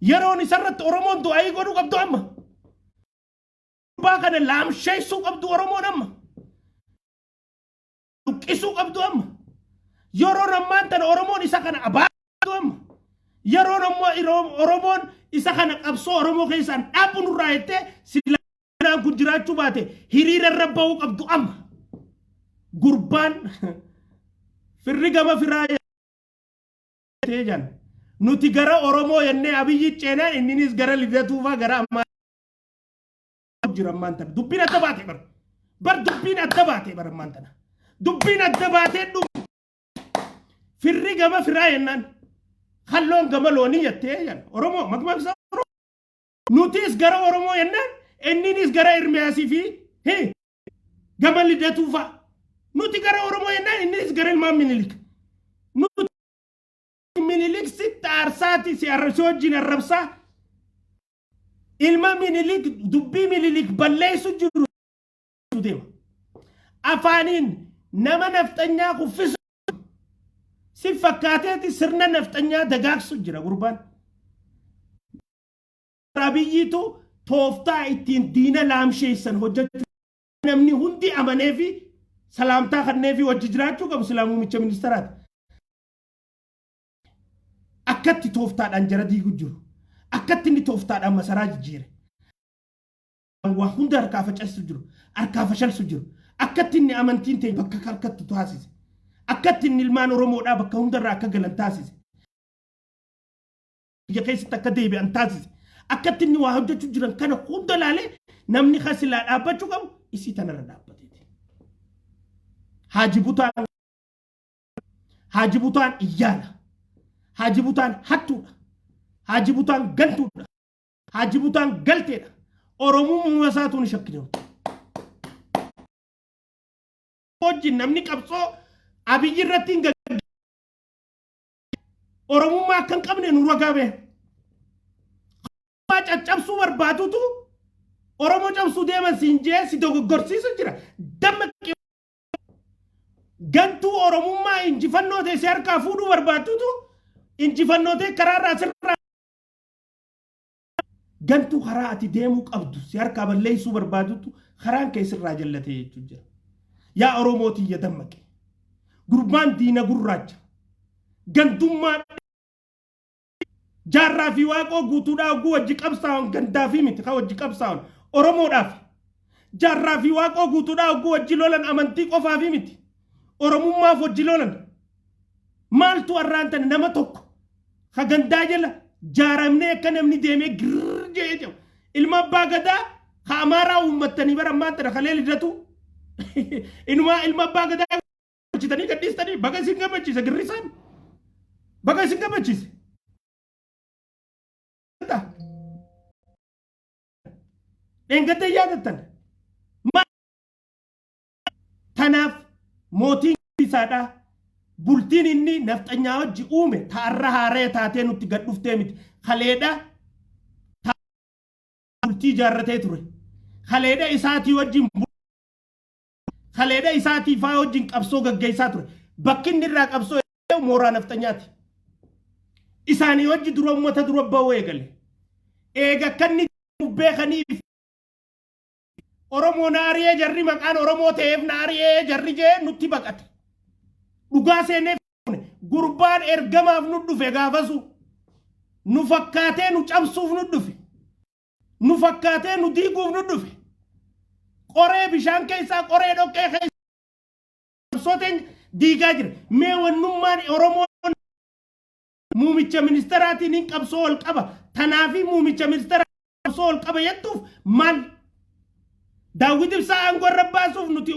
yeroon isarratti Oromoon du'aa godhuu qabdu amma kana laamsheessuu qabdu Oromoon amma duqqisuu qabdu amma yeroon ammaan tana Oromoon isa kana abaatu amma yeroon ammoo Oromoon isa kana qabsoo Oromoo keessaan dhaabbu nurraa jettee silaan kun jiraachuu baate hiriira irra bahuu qabdu amma gurbaan firri gama firaa tejan nuti gara Oromoo yenne abiyyi ceenaa inninis gara lidatuufa gara amma jira ammaan dubbiin adda baate bar dubbiin adda baate bar ammaan tana dubbiin adda baate firri gama firaa yennaan halloon gama loonii jettee jan Oromoo makmaqsa nutis gara Oromoo yennaan inninis gara Irmiyaasii fi gama lidatuufa nuti gara Oromoo yennaan inninis gara ilmaan Minilik nuti Minilik sitta arsaati si arrasojin arrabsa ilma Minilik dubbi Minilik balleessu jiru deema afaanin nama naftanyaa kuffisu si fakkaateeti sirna naftanyaa dagaagsu jira gurbaan Abiyyiitu tooftaa ittiin diina laamsheessan hojjechuu namni hundi amanee fi salaamtaa kannee fi wajji jiraachuu qabu silaa muummicha ministeeraati akkatti tooftaadhaan jara diigu jiru akkatti inni tooftaadhaan masaraa jijjiire waa hunda harkaa facaasu jiru harkaa fashalsu jiru akkatti inni amantiin ta'e bakka harkatti taasise akkatti inni ilmaan Oromoodhaa bakka hundarraa akka galan taasise biyya keessatti akka deebi'an taasise akkatti inni waa hojjechuu jiran kana hunda laalee namni kasilaa dhaabbachuu qabu isii tanarra dhaabbateeti Haaji Butaan iyyaana Haaji Butaan hattuudha Haaji Butaan gantuudha Haaji Butaan galteedha Oromummaa isaatu ni shakkine hojii namni qabsoo abiyyi irratti Oromummaa kan qabne nu ragaabe caccabsuu barbaadutu Oromoo cabsuu deeman siinjee si dogoggorsiisu jira damma gantuu Oromummaa injifannoo ta'e si harkaa fuudhuu barbaadutu injifannoo ta'e karaarraa sirraa gantuu karaa ati deemuu qabdu si harkaa balleessuu barbaadutu karaan kee sirraa jallatee jechuu jira yaa Oromootii ya dammaqe gurbaan diina gurraacha gantummaa jaarraa fi waaqoo guutuudhaa oguu wajji qabsaa'an gandaa fi miti ka wajji qabsaa'an Oromoodhaaf jaarraa fi waaqoo guutuudhaa oguu wajji lolan amantii qofaa fi miti Oromummaaf wajji lolan maaltu arraantan nama tokko ka gandaa jala jaaramnee akka namni deemee girrrr jee jedhu ilma abbaa gadaa ka amaaraa uummattanii bara ammaan tana kalee lidatu inumaa ilma abbaa gadaa hojjetanii gadhiistanii baga isin gammachiise girrisaan baga isin gammachiise engate yaadatan tanaaf mootiin isaadha bultiin inni naftanyaa wajji uume taarra haaree taatee nutti gad dhuftee miti kaleedha bultii jaarratee ture kaleedha isaatii wajjin kaleedha isaatii faa wajjin qabsoo gaggeessaa ture bakki inni irraa qabsoo mooraa naftanyaati isaanii wajji dura uummata dura ba'uu eegale eega kanni beekaniif Oromoo naariyee jarri maqaan Oromoo ta'eef naariyee jarri jee nutti baqate dhugaa seenee gurbaan ergamaaf nu dhufe gaafasu nu fakkaatee nu cabsuuf nu dhufe nu fakkaatee nu diiguuf nu dhufe qoree bishaan keessaa qoree dhoqqee keessaa sooteen diigaa jira mee wannummaan Oromoo muumicha ministeeraatiin hin qabsoo ol qaba tanaafi muumicha ministeeraa qabsoo ol qaba jettuuf maal daawwit ibsaa aangoo irra baasuuf nuti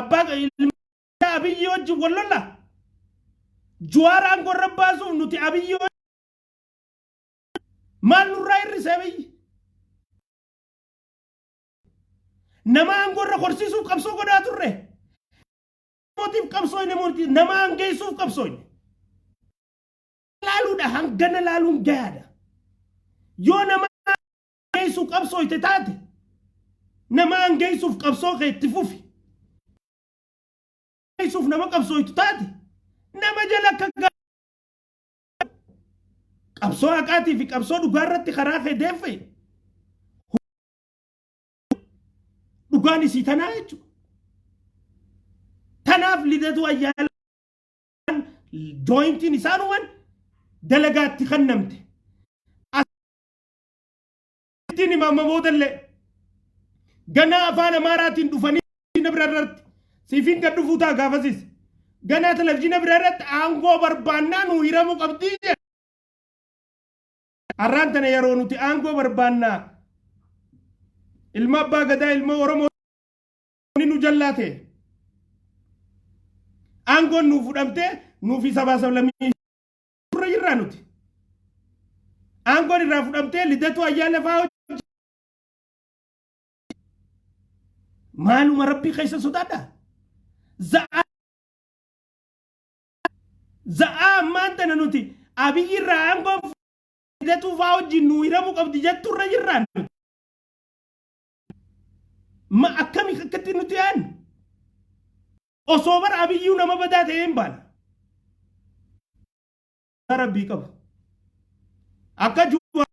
abbaa abiyyi wajji wallolla juwaar aangoo irra baasuuf nuti abiyyi maal nurraa hir'ise abiyyi nama aangoo irra horsiisuuf qabsoo godhaa turre mootiif qabsooyne mootii nama aangeessuuf qabsooyne laaluudha hangana laaluun gahaadha yoo nama aangeessuuf qabsooyte taate nama aangeessuuf qabsoo kee itti fufi aangeessuuf nama qabsooytu taate nama jala akka qabsoo haqaatii fi qabsoo dhugaa irratti karaa kee deeffe dhugaan isii tanaa jechuudha. Tanaaf lidatu ayyaalaan jooyintiin isaanuman dalagaatti kennamte. Ittiin imaama boodallee ganaa afaan amaaraatiin dhufanii na bira irratti siifin kan dhufuu ta'a gaafasiis ganaa televizyiina bira irratti aangoo barbaannaa nu hiramuu qabdii jedha. Har'aan tana yeroo nuti aangoo barbaannaa ilma abbaa gadaa ilma oromoo nu jallaate aangoon nuuf fudhamtee nuufi sabaa sablammii irra jirraa nuti aangoon irraa fudhamtee lidatu ayyaana fa'aa maaluma rabbii keessa sodaadha za'aa ammaan tana nuti abiyyi irraa aangoon lidatu fa'aa wajjin nu hiramuu qabdi jettu irra jirraa nuti ma akkami akkatti nuti yaadnu osoo bara abiyyuu nama badaa ta'ee hin baana rabbii qabu akka juwaa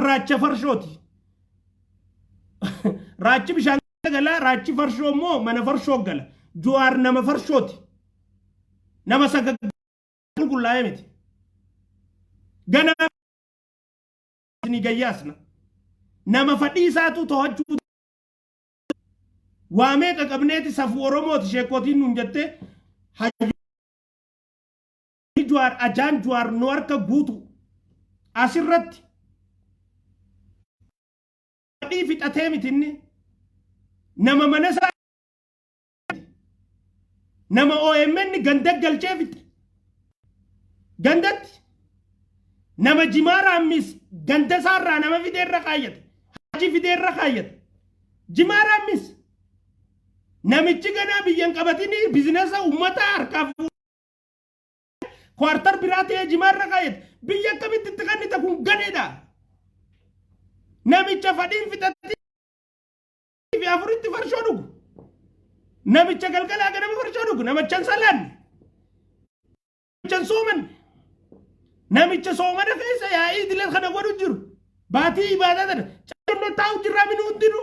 raacha farshooti raachi bishaan gala raachi farshoo immoo mana farshoo gala juwaar nama farshooti nama sagagulqullaa'ee miti ganaa ni gayyaasna nama fadhii isaatu to'achuu waamee qaqabneeti safu oromooti sheekootiin nuun jettee juwaar ajaan juwaar nu harka guutu asirratti fadhii fixatee mitinni nama mana isaa nama OMN ganda galchee fixe gandatti nama jimaaraammis ganda isaarraa nama fideerra kaayyate haji fideerra kaayyate jimaaraammis namichi ganaa biyyan qabatini bizinesa ummata harkaaf kwartar biraa ta'ee jimaarra kaayyate biyya akkamitti itti kannita kun ganeedha namicha fadhiin fixatti fi afuritti farshoo dhugu namicha galgalaa ganama farshoo dhugu namichan salaan namichan sooman namicha soomana keessa yaa'ii idilee kana godhu jiru baatii ibaadaa tana calonna taa'u jirraa minuu hundinu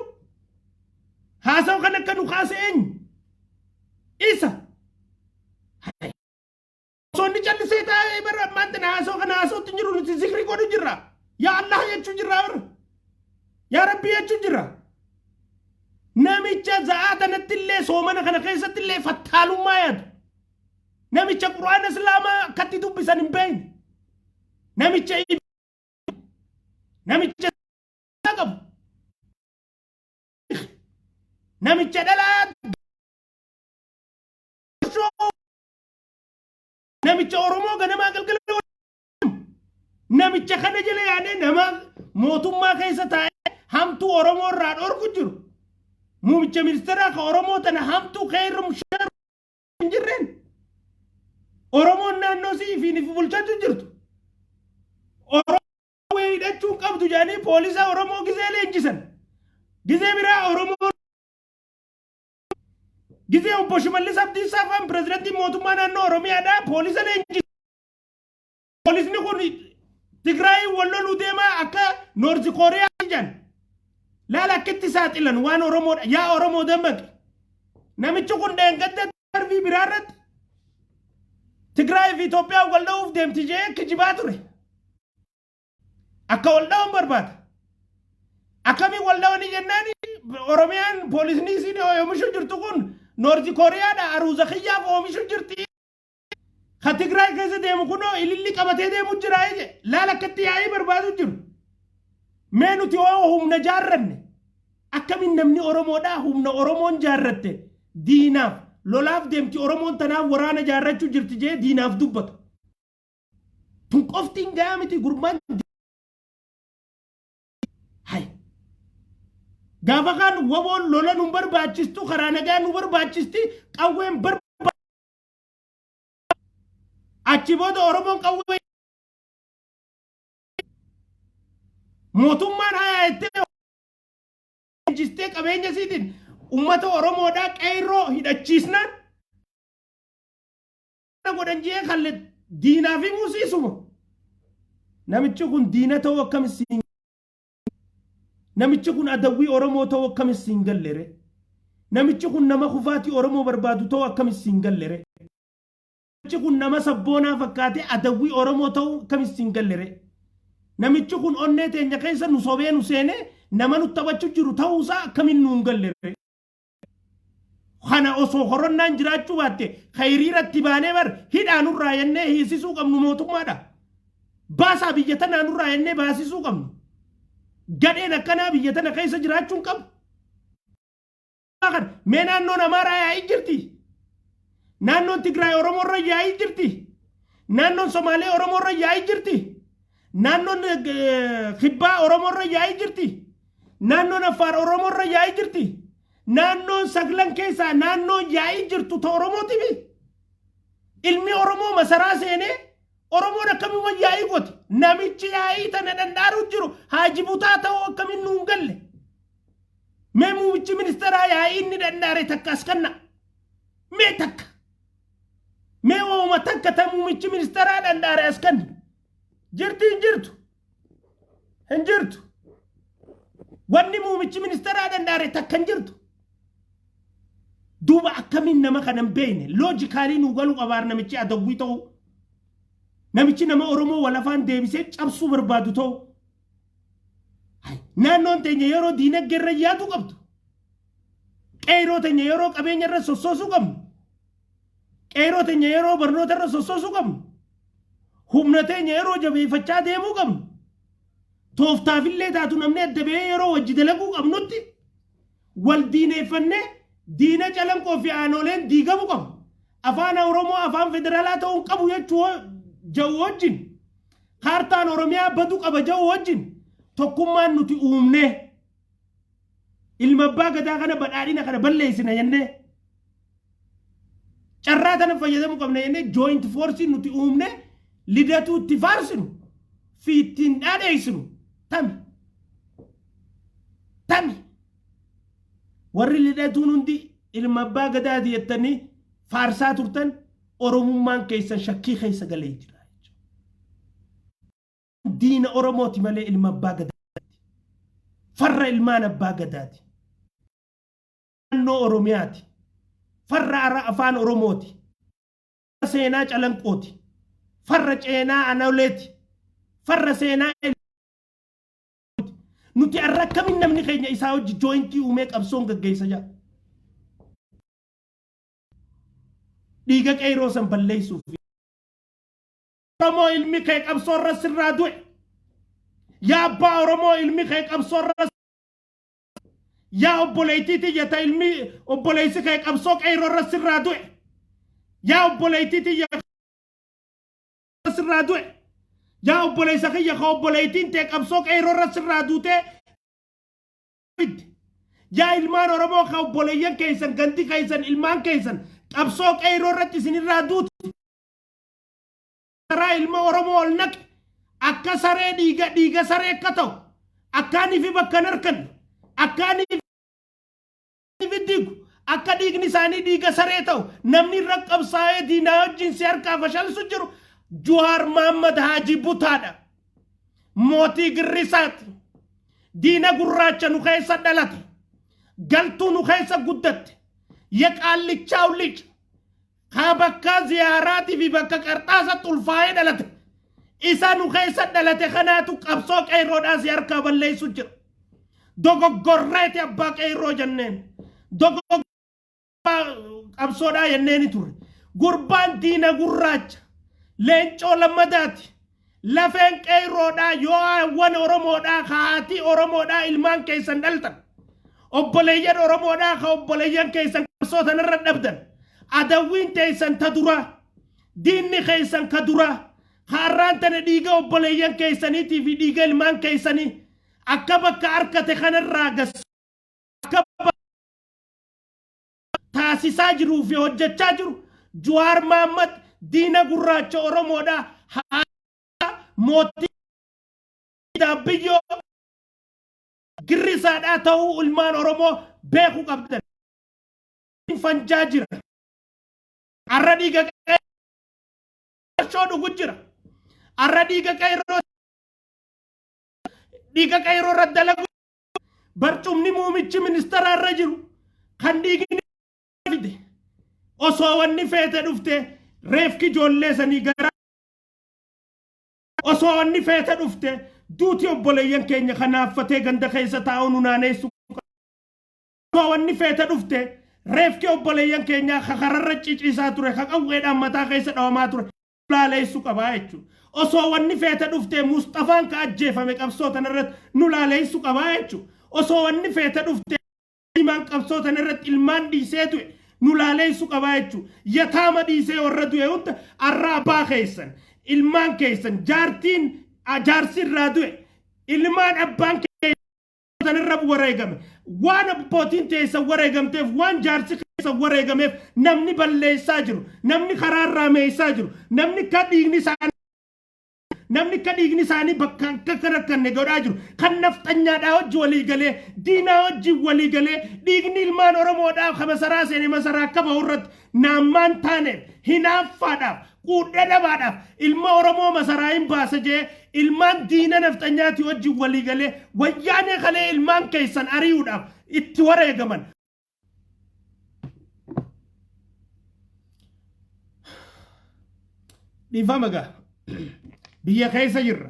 haasaw kan akka nu kaase eenyu isa sonni callisee taa'ee bara ammaan tana haasaw kana haasawutti jiru nuti zikrii godhu jirra yaa Allah jechuu jirra bara yaa Rabbi jechuu jirra namicha za'aa tanatti illee soomana kana keessatti illee fattaalummaa yaadu namicha quraana islaamaa akkatti dubbisan hin beekne namicha qabu namicha dhalaa namicha oromoo ganamaa galgala namicha kana jala yaadee nama mootummaa keessa taa'ee hamtuu oromoo irraa dhorku jiru muummicha ministeeraa ka oromoo tana hamtuu keerrum hin jirreen oromoon naannoo siifiin if bulchatu jirtu oromoo hidhachuun qabdu jedhanii poolisa oromoo gizee leenjisan gizee biraa oromoo gizee obbo Shimallis Abdiisaa fa'aan pirezidantii mootummaa naannoo oromiyaadhaa poolisa leenjisan poolisni kun Tigraay walloluu deemaa akka Noorzi Kooriyaa jedhan laala akkitti saaxilan waan oromoodha yaa oromoo dammaqe namichi kun dheengadda darbii biraa irratti Tigraay fi Itoophiyaa wal dha'uuf deemti jee kijibaa ture akka wal dha'uun barbaada akkamiin wal dha'anii jennaan oromiyaan poolisni isiin oomishu jirtu kun Noorzi Kooriyaadha aruuza kiyyaaf oomishu jirti ka Tigraay keessa deemu kunoo ililli qabatee deemu jira je laala akkatti yaa'ii barbaadu jiru mee nuti humna jaarranne akkamiin namni oromoodhaa humna oromoon jaarratte diinaaf lolaaf deemti oromoon tanaaf waraana jaarrachuu jirti jee diinaaf dubbata tun qoftiin gahaa miti gurbaan hay gaafa kaan waboon lola nu barbaachistu karaa nagaa nu barbaachisti qawween achi booda oromoon qawwee mootummaan hayaa ittee jistee qabeenya siitiin ummata oromoodhaa qeyroo hidhachiisnaan godhan jee kalle diinaa fi muusiisuma namichi kun diina ta'uu akkamiin namichi kun adawwii oromoo ta'uu akkamiin gallere namichi kun nama kufaatii oromoo barbaadu ta'uu akkamiin gallere namichi kun nama sabboonaa fakkaatee adawwii oromoo ta'uu akkamiin gallere namichi kun onnee teenya keessa nu sobee nu seenee nama nu taphachuu jiru ta'uusaa akkamiin nuun gallere kana osoo horonnaan jiraachuu baatte khayriiratti baanee bar hidhaanurraa jennee hiisisuu qabnu mootummaadha baasaa biyya tanaanurraa jennee baasisuu qabnu gadheen akkanaa biyya tana keessa jiraachuun qabu mee naannoon amaaraa yaa'ii jirti naannoon tigraay oromoorra yaa'ii jirti naannoon somaalee oromoorra yaa'ii jirti naannoon kibbaa oromoorra yaa'ii jirti naannoon affaar oromoorra yaa'ii jirti naannoon saglan keessaa naannoon yaa'ii jirtu ta oromootiif ilmi oromoo masaraa seenee oromoon akkamiin yaa'ii gooti namichi yaa'ii tana dandaaru jiru haaji butaa ta'uu akkamiin nuun galle mee muummichi ministeeraa yaa'ii inni dandaare takka as kanna mee takka mee wauma takka ta muummichi ministeeraa dandaare as kanna jirti hin jirtu wanni muummichi ministeeraa dandaare takka hin jirtu duuba akkamiin nama kanan beeyne loojikaalii nu galuu qabaar namichi adawwii ta'uu namichi nama oromoo walafaan deebisee cabsuu barbaadu ta'uu naannoon teenya yeroo diinagdee irra yaadu qabdu qeyroo teenya yeroo qabeenya irra sossoosuu qabnu qeyroo teenya yeroo barnoota irra sossoosuu qabnu humna teenya yeroo jabeeffachaa deemuu qabnu tooftaafillee taatu namni adda ba'ee yeroo wajji dalaguu qabnutti wal diineeffannee diina calanqoo fi aanoleen diigamu qabu afaan oromoo afaan federaalaa ta'uu qabu jechuu ja'u wajjin kaartaan oromiyaa badu qaba ja'u wajjin tokkummaan nuti uumne ilma abbaa gadaa kana badhaadhina kana balleessina jennee carraa tana fayyadamu qabna jennee joint force nuti uumne lidatu itti faarsinu fi ittiin dhaadheessinu tami warri lidatuun hundi ilma abbaa gadaati jettanii faarsaa turtan oromummaan keessan shakkii keessa galee jira diina oromooti malee ilma abbaa gadaati farra ilmaan abbaa gadaati naannoo oromiyaati farra afaan oromooti seenaa calanqooti farra ceenaa anoleeti farra seenaa nuti arrakkamin namni keenya isaa hojii jointii uumee qabsoon gaggeessa jira dhiiga qeyroo san balleessuuf oromoo ilmi kee qabsoorra sirraa du'e yaa abbaa oromoo ilmi kee qabsoorra yaa obboleettiiti jetta ilmi obboleessi kee qabsoo qeyroorra sirraa du'e yaa obboleettiiti sirraa du'e yaa obboleessa kiyya ka obboleettiin tee qabsoo qeyroorra sirraa duute yaa ilmaan oromoo ka obboleeyyan keessan gandi keessan ilmaan keessan qabsoo qeyroorratti isinirraa duute karaa ilma oromoo ol naqe akka saree dhiiga saree akka ta'u akkaanii fi bakka narkan akkaanii fi diigu akka dhiigni isaanii dhiiga saree ta'u namni irra qabsaa'ee diinaa wajjin si harkaa fashalsu jiru Juhar Muhammad Haji Butaadha mootii Girrisaati diina gurraacha nu keessa dhalate galtuu nu keessa guddatte yaqaallichaa ullicha haa bakka ziyaaraatii fi bakka qarxaasatti ulfaa'ee dhalate isa nu keessa dhalate kanaatu qabsoo qeyroodhaas harkaa balleessu jira dogoggorreeti abbaa qeyroo jenneen dogoggorraa qabsoodhaa jenneeni ture gurbaan diina gurraacha leencoo lammadaati lafeen qeyroodhaa yoo awwan oromoodhaa kaati oromoodhaa ilmaan keessan dhaltan obboleeyyan oromoodhaa ka obboleeyyan keessan qabsoo tanarra dhabdan adawwiin teessan ta dura diinni keessan ka dura har'aan tana dhiiga obboleeyyan keessaniitii fi dhiiga ilmaan keessanii akka bakka harkate kanarraa gas akka taasisaa jiruu fi hojjechaa jiru Jawaar Mohammad diina gurraacha Oromoodha mootii biyyoo girrisaadhaa ta'uu ilmaan Oromoo beekuu qabdan fanjaa jira arra dhiiga shoodhu gujjira arra dhiiga qayroo raddalagu barcumni muumichi ministeera irra jiru kan dhiigni fide osoo wanni feete dhufte reefki ijoollee sanii gara osoo wanni feete dhufte duuti obboleeyyan keenya kanaaffatee ganda keessa taa'uun unaaneessu osoo wanni feete dhufte reefki obboleeyyan keenya kakararra ciciisaa ture qawweedhaan mataa keessa dhawamaa ture laaleessu qabaa jechuudha osoo wanni feete dhufte Mustafaan ka ajjeefame qabsootan irratti nu laaleessu qabaa jechuudha osoo wanni feete dhufte ilmaan qabsootan irratti ilmaan dhiisee du'e nu laaleessu qabaa jechuudha yataama dhiisee warra du'e hunda arraa abbaa keessan ilmaan keessan jaarsi irraa du'e ilmaan abbaan keessan irra wareegame waan abbootiin teessan wareegamteef waan jaarsi keessan wareegameef namni balleessaa jiru namni karaa irraa meessaa jiru namni ka dhiigni isaanii bakka akka rakkanne godhaa jiru kan nafxanyaadhaa hojii walii galee diinaa hojii walii galee dhiigni ilmaan Oromoodhaaf ka masaraa seene masaraa akka bahu irratti naammaan taaneef hinaaffaadhaaf quudhee dhabaadhaaf ilma Oromoo masaraa hin baasa jee ilmaan diina nafxanyaati hojii walii galee wayyaanee kalee ilmaan keessan ari'uudhaaf itti wareegaman. Dhiifama gaa biyya keessa jirra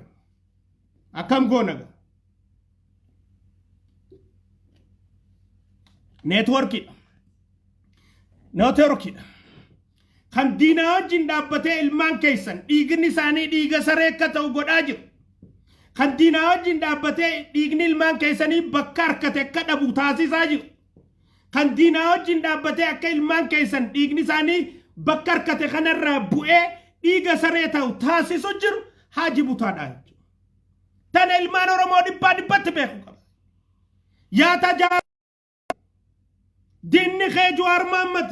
akkam goona gaa neetworkiidha kan diinaa wajjin dhaabbatee ilmaan keessan dhiigni isaanii dhiiga saree akka ta'u godhaa jiru kan diinaa wajjin dhaabbatee dhiigni ilmaan keessanii bakka harkate akka dhabu taasisaa jiru kan diinaa wajjin dhaabbatee akka ilmaan keessan dhiigni isaanii bakka harkate kanarraa bu'ee dhiiga saree ta'u taasisu jiru Haji Butaadha jechuudha. Tana ilmaan Oromoo dhibbatti beeku qaba. Yaa tajaajila diinni kee Jawaar Mohammad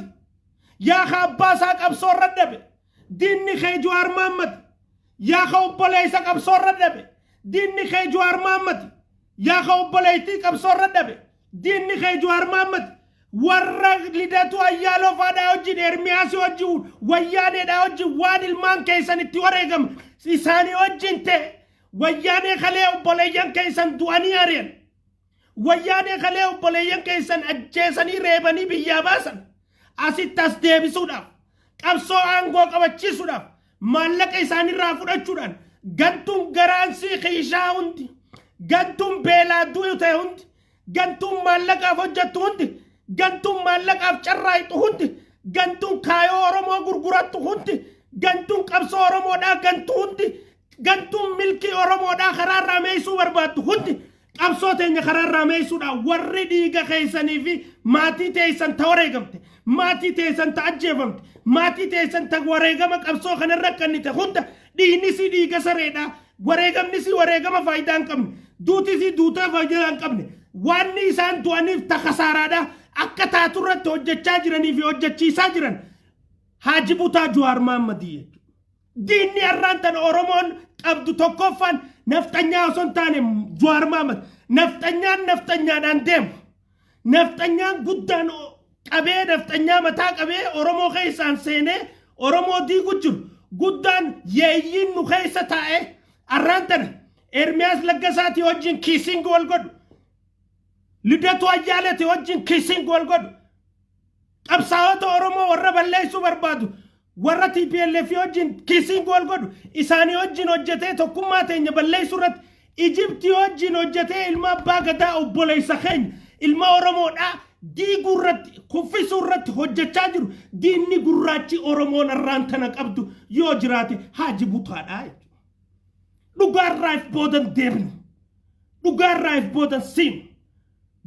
yaa ka abbaa isaa qabsoo irra dhabe diinni kee Jawaar Mohammad yaa ka obboleessa qabsoo irra dhabe diinni kee Jawaar Mohammad yaa ka obboleettii qabsoo irra dhabe diinni kee Jawaar Mohammad warra lidatu ayyaaloo faadhaa wajjin Ermiyaasii wajjin wayyaaneedhaa wajjin waan ilmaan keessan itti wareegame isaanii wajjin ta'e wayyaanee kalee obboleeyyan keessan du'anii ari'an wayyaanee kalee obboleeyyan keessan ajjeesanii reebanii biyyaa baasan asitti as deebisuudhaaf qabsoo aangoo qabachiisuudhaaf maallaqa isaanirraa fudhachuudhaan gantuun garaansii qiishaa hundi gantuun beelaa du'u ta'e hundi gantuun maallaqaaf hojjettu hundi gantuun maallaqaaf carraayitu hundi gantuun kaayoo Oromoo gurgurattu hundi gantuun qabsoo Oromoodhaa gantu hundi gantuun milkii Oromoodhaa karaarraa meesuu barbaaddu hundi qabsoo teenya karaarraa meesuudhaa warri dhiiga keessanii fi maatii teessan ta wareegamte maatii teessan ta ajjeefamte maatii teessan ta wareegama qabsoo kanarra kannite hunda dhiignisi dhiiga sareedhaa wareegamnisi wareegama faayidaa hin qabne duutisi duutaa faayidaa hin qabne waanni isaan du'aniif ta kasaaraadhaa akka taaturratti hojjechaa jiranii fi hojjechiisaa jiran Haji Butaa Jawaar Mohammad diinni har'aan tan Oromoon qabdu tokkoffaan nafxanyaa osoo hin taane Jawaar Mohammad nafxanyaadhaan deemu nafxanyaan guddaan qabee nafxanyaa mataa qabee Oromoo keessaan seenee Oromoo diigu jiru guddaan yeeyyiin nu keessa taa'ee har'aan tana Ermiyaas Laggasaatii wajjin kiising wal godhu lidatu ayyaaleeti wajjin kiising wal godhu qabsaa'ota Oromoo warra balleessuu barbaadu warra TPLF wajjin kiising wal godhu isaanii wajjin hojjetee tokkummaa teenya balleessuu irratti Ijiptii wajjin hojjetee ilma abbaa gadaa obboleessa keenya ilma Oromoodhaa diiguu irratti kuffisuu irratti hojjechaa jiru diinni gurraachi Oromoon har'aan tana qabdu yoo jiraate Haji Butaadha jechuudha dhugaarraaf boodan deemnu dhugaarraaf boodan siim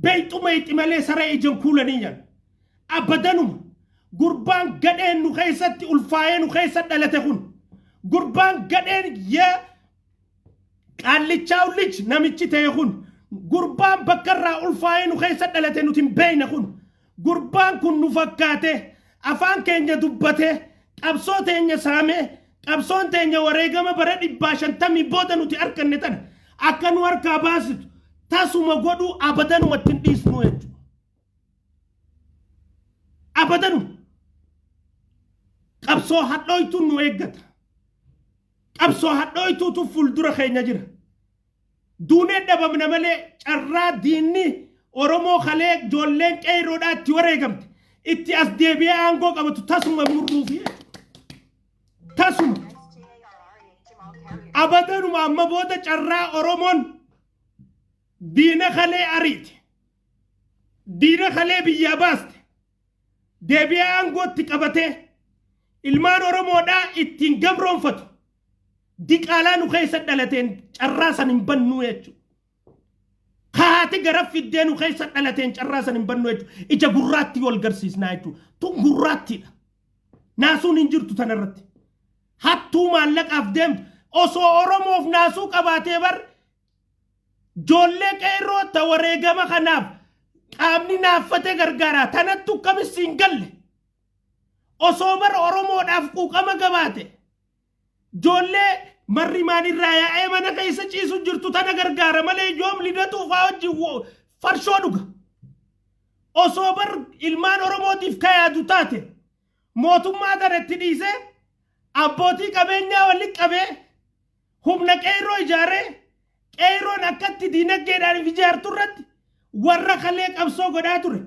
beeyxuma itti malee saree ijaan kuulanii yan abadanuma gurbaan gadheen nu keessatti ulfaayee nu keessa dhalate kun gurbaan gadheen yaa qaallichaa ullich namichi ta'e kun gurbaan bakkarraa ulfaayee nu keessa dhalate nuti hin beekne kun gurbaan kun nu fakkaate afaan keenya dubbate qabsoo teenya saame qabsoon teenya wareegama bara 150 booda nuti arganne tan akka nu harkaa baasitu tasuma godhu abadanumatti hin dhiisnu jechuudha. Abadanu qabsoo hadhooytu nu eeggata. Qabsoo hadhooytuutu fuuldura keenya jira. Duunee dhabamna malee carraa diinni Oromoo kalee ijoolleen qeerroodhaa itti wareegamte itti as deebi'ee aangoo qabatu tasuma murruufi tasuma abadanuma amma booda carraa Oromoon diina kalee ariite diina kalee biyyaa baaste deebi'ee aangootti qabatee ilmaan Oromoodhaa ittiin gabroonfatu diqaalaa nu keessa dhalateen carraa san hin bannu jechuudha. Kaati gara fiddee nu keessa dhalateen carraa san hin bannu jechuudha. Ija gurraatti wal garsiisnaa jechuudha. Tun gurraattiidha. Naasuun hin jirtu tanarratti. Hattuu maallaqaaf deemtu osoo Oromoof naasuu qabaatee bar ijoollee qeerroo ta wareegama kanaaf qaamni naaffate gargaaraa tanattu kamis hin galle osoo bar Oromoodhaaf quuqama gabaate ijoollee marri maanirraa yaa'ee mana keessa ciisu jirtu tana gargaara malee yoom lidatuuf haa wajjin farshoo dhuga osoo bar ilmaan Oromootiif kayaadu taate mootummaa tanatti dhiisee abbootii qabeenyaa walitti qabee humna qeerroo ijaaree qeerroon akkatti diinagdeedhaan ijaartu irratti warra kalee qabsoo godhaa ture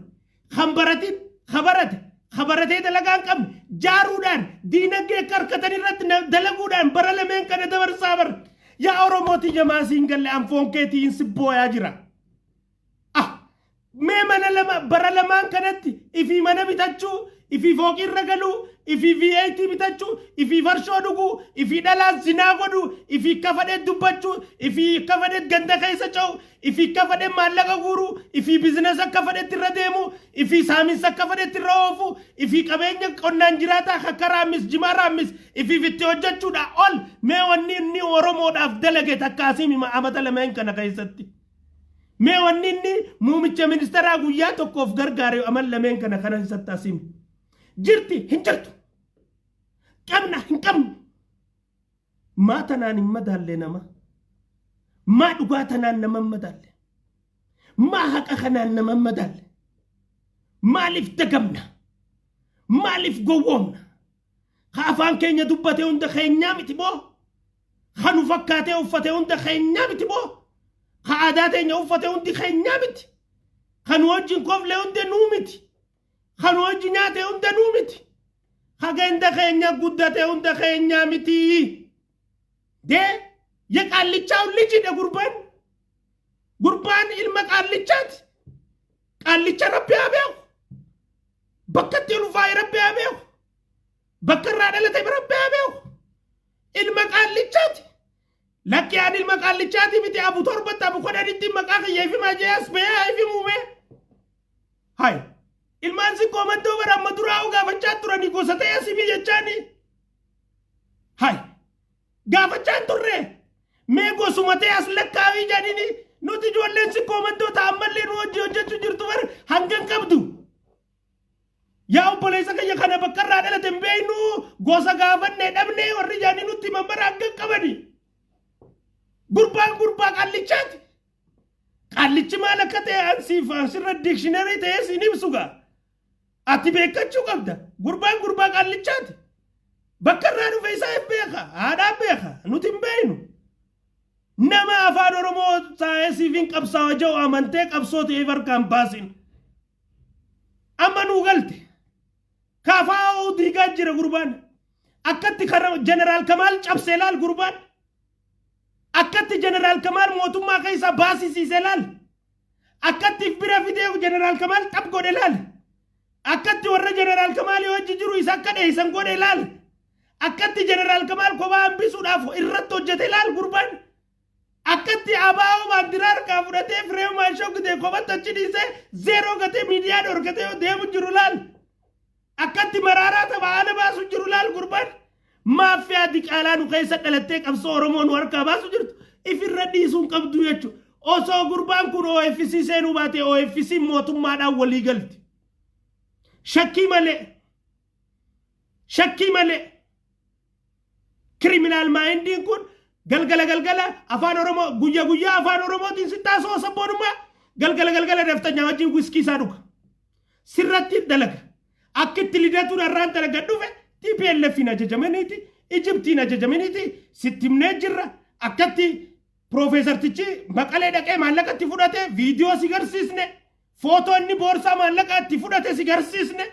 hambaratiin habaratee dalagaan qabne jaaruudhaan diinagdee karkatan irratti dalaguudhaan bara lameen kana dabarsaa bar yaa Oromooti jamaasiin galle anfoon keetiin sibbooyaa jira. Mee mana lama bara lamaan kanatti ifii mana bitachuu ifii fooqirra galuu ifii VAT bitachuu ifii farshoo dhuguu ifii dhalaan zinaa godhuu ifii kafadhee dubbachuu ifii kafadhee ganda keessa ce'u ifii kafadhee maallaqa guuruu ifii bizinesa akka fadheetti irra deemu ifii saaminsa akka fadheetti irra oofu ifii qabeenya qonnaan jiraataa akka raammis jimaa raammis ifii itti hojjechuudha ol mee wanni inni Oromoodhaaf dalage takkaasii amata lameen kana keessatti. Mee wanni inni muumicha ministeeraa guyyaa tokkoof gargaare amal lameen kana keessatti asiin jirti hin jirtu qabna hin qabnu maa tanaan hin madaalle nama maa dhugaa tanaan nama hin madaalle maa haqa kanaan nama hin madaalle maaliif dagamna maaliif gowwoomna ha afaan keenya dubbate hunda keenyaa miti boo ha nu fakkaatee uffate hunda keenyaa miti boo ha aadaa teenya uffate hundi keenyaa miti kan wajjin koflee hunde nuu miti kan wajjin nyaate hunde nuu miti ha ganda keenya guddate hunda keenyaa miti dee ya qaallichaa ullichidhe gurbaan ilma qaallichaati qaallicha rabbi haa beeku bakkatti ulfaa'e rabbi haa beeku bakka irraa dhalate rabbi haa beeku ilma qaallichaati. Laki anil makallichati miti abu torbata abu koda ditti makaka yefi majeas be yefi mume hai ilman si komando bara madura uga faccatura ni gosate yasimi jechani hai ga faccaturre me gosumate as lakkawi janini nuti jollen si komando ta amalle no hojjechu jirtu bar hangan qabdu ya obbolesa kayya kana bakkarra dhalate mbeynu gosa gaafanne dhabne warri jani nuti mambara hangan qabani. Gurbaan qaallichaati. Qaallichi maal akka ta'e ansiif asirra dikshiinarii ta'ee siin ibsuga. Ati beekachuu qabda. Gurbaan qaallichaati. Bakka irraa dhufe isaa beeka. Haadhaa beeka. Nuti hin beeknu. Nama afaan Oromoo taa'ee siif hin qabsaa'u ja'u amantee qabsoo ta'ee harkaan baasin. Amma nuu galte. Kaafaa diigaa jira gurbaan. Akkatti Jeneraal Kamaal cabsee laal gurbaan. Akkatti Jeneraal Kamaal mootummaa keessa baasisiise laal. Akkatti bira fidee Jeneraal Kamaal xab godhe laal. Akkatti warra Jeneraal Kamaal hojii jiru isa akka dheessan godhe laal. Akkatti Jeneraal Kamaal kophaa hambisuudhaaf irratti hojjete laal gurbaan. Akkatti abaa'oo baandiraa harkaa fudhatee firee maashoo gidee kophatti achi dhiisee zeeroo gatee miidiyaa dhorkatee deemu jiru laal. akkatti maraaraa taphaana baasu jiru laal gurbaan maafiyaa diqaalaa nu keessa dhalattee qabsoo Oromoo nu harkaa baasu jirtu ifirra dhiisuun qabdu jechuudha. Osoo gurbaan kun OFC seenuu baate OFC mootummaadhaan walii galti. Shakkii malee criminal mindin kun galgala afaan Oromoo guyyaa afaan Oromootiin sittaasoo sabboonummaa galgala naftanyaa wajjin wiskii isaa dhuga. Sirratti dalaga. Akkitti lidatuun har'aan dalaga dhufe TPLFin ajajamaniiti, Ijiptiin ajajamaniiti, sittimnee jirra. Akkatti Profeesar Tichi maqalee dhaqee maallaqatti fudhate viidiyoo si garsiisne, footoo inni boorsaa maallaqatti fudhate si garsiisne,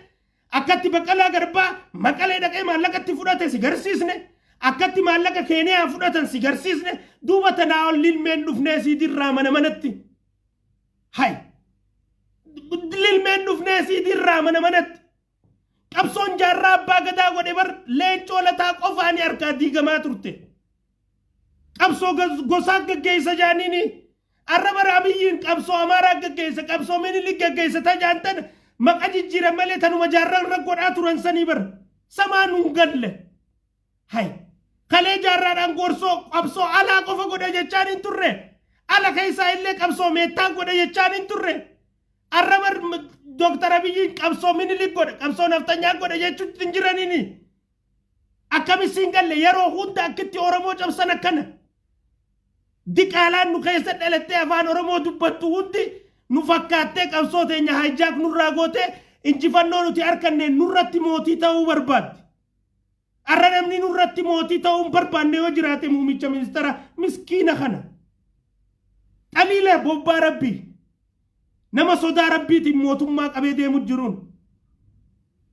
akkatti Baqqalaa Garbaa maqalee dhaqee maallaqatti fudhate si garsiisne, akkatti maallaqa Keeniyaa fudhatan si garsiisne, duuba tanaa ol lilmeen dhufnee si dirraa mana manatti. Hay! Lilmeen dhufnee si dirraa mana manatti. Qabsoon jaarraa abbaa gadaa godhe bar leencoo lataa qofaani harkaa diigamaa turte. Qabsoo gosaa gaggeessa jaaniini. Arraba Raabiyyiin qabsoo Amaaraa gaggeessa, qabsoo Minilik gaggeessa tajaantan maqa jijjiiran malee tanuma jaarraa irra godhaa turan sanii bar. Samaan nun galle. Hay! Kalee jaarraadhaan gorsoo qabsoo alaa qofa godha jechaan hin turre. Ala keessaa illee qabsoo meettaa godha jechaan hin turre. Arraba Dr. Abiyyiin qabsoo Minilik godha, qabsoo naftanyaa godha jechuun hin jiraniini. Akkamiin galle yeroo hunda akkitti Oromoo cabsan akkana. Diqaalaan nu keessa dhalattee afaan Oromoo dubbattu hundi nu fakkaattee qabsoo teenya haayijaak nurraa gootee injifannoo nuti harkanneen nurratti mootii ta'uu barbaadde. Arra namni nurratti mootii ta'uu hin barbaanne yoo jiraate muummicha ministeera miskiina kana. Qaliila bobbaa Rabbii. Nama sodaa Rabbiitiin mootummaa qabee deemu jiruun.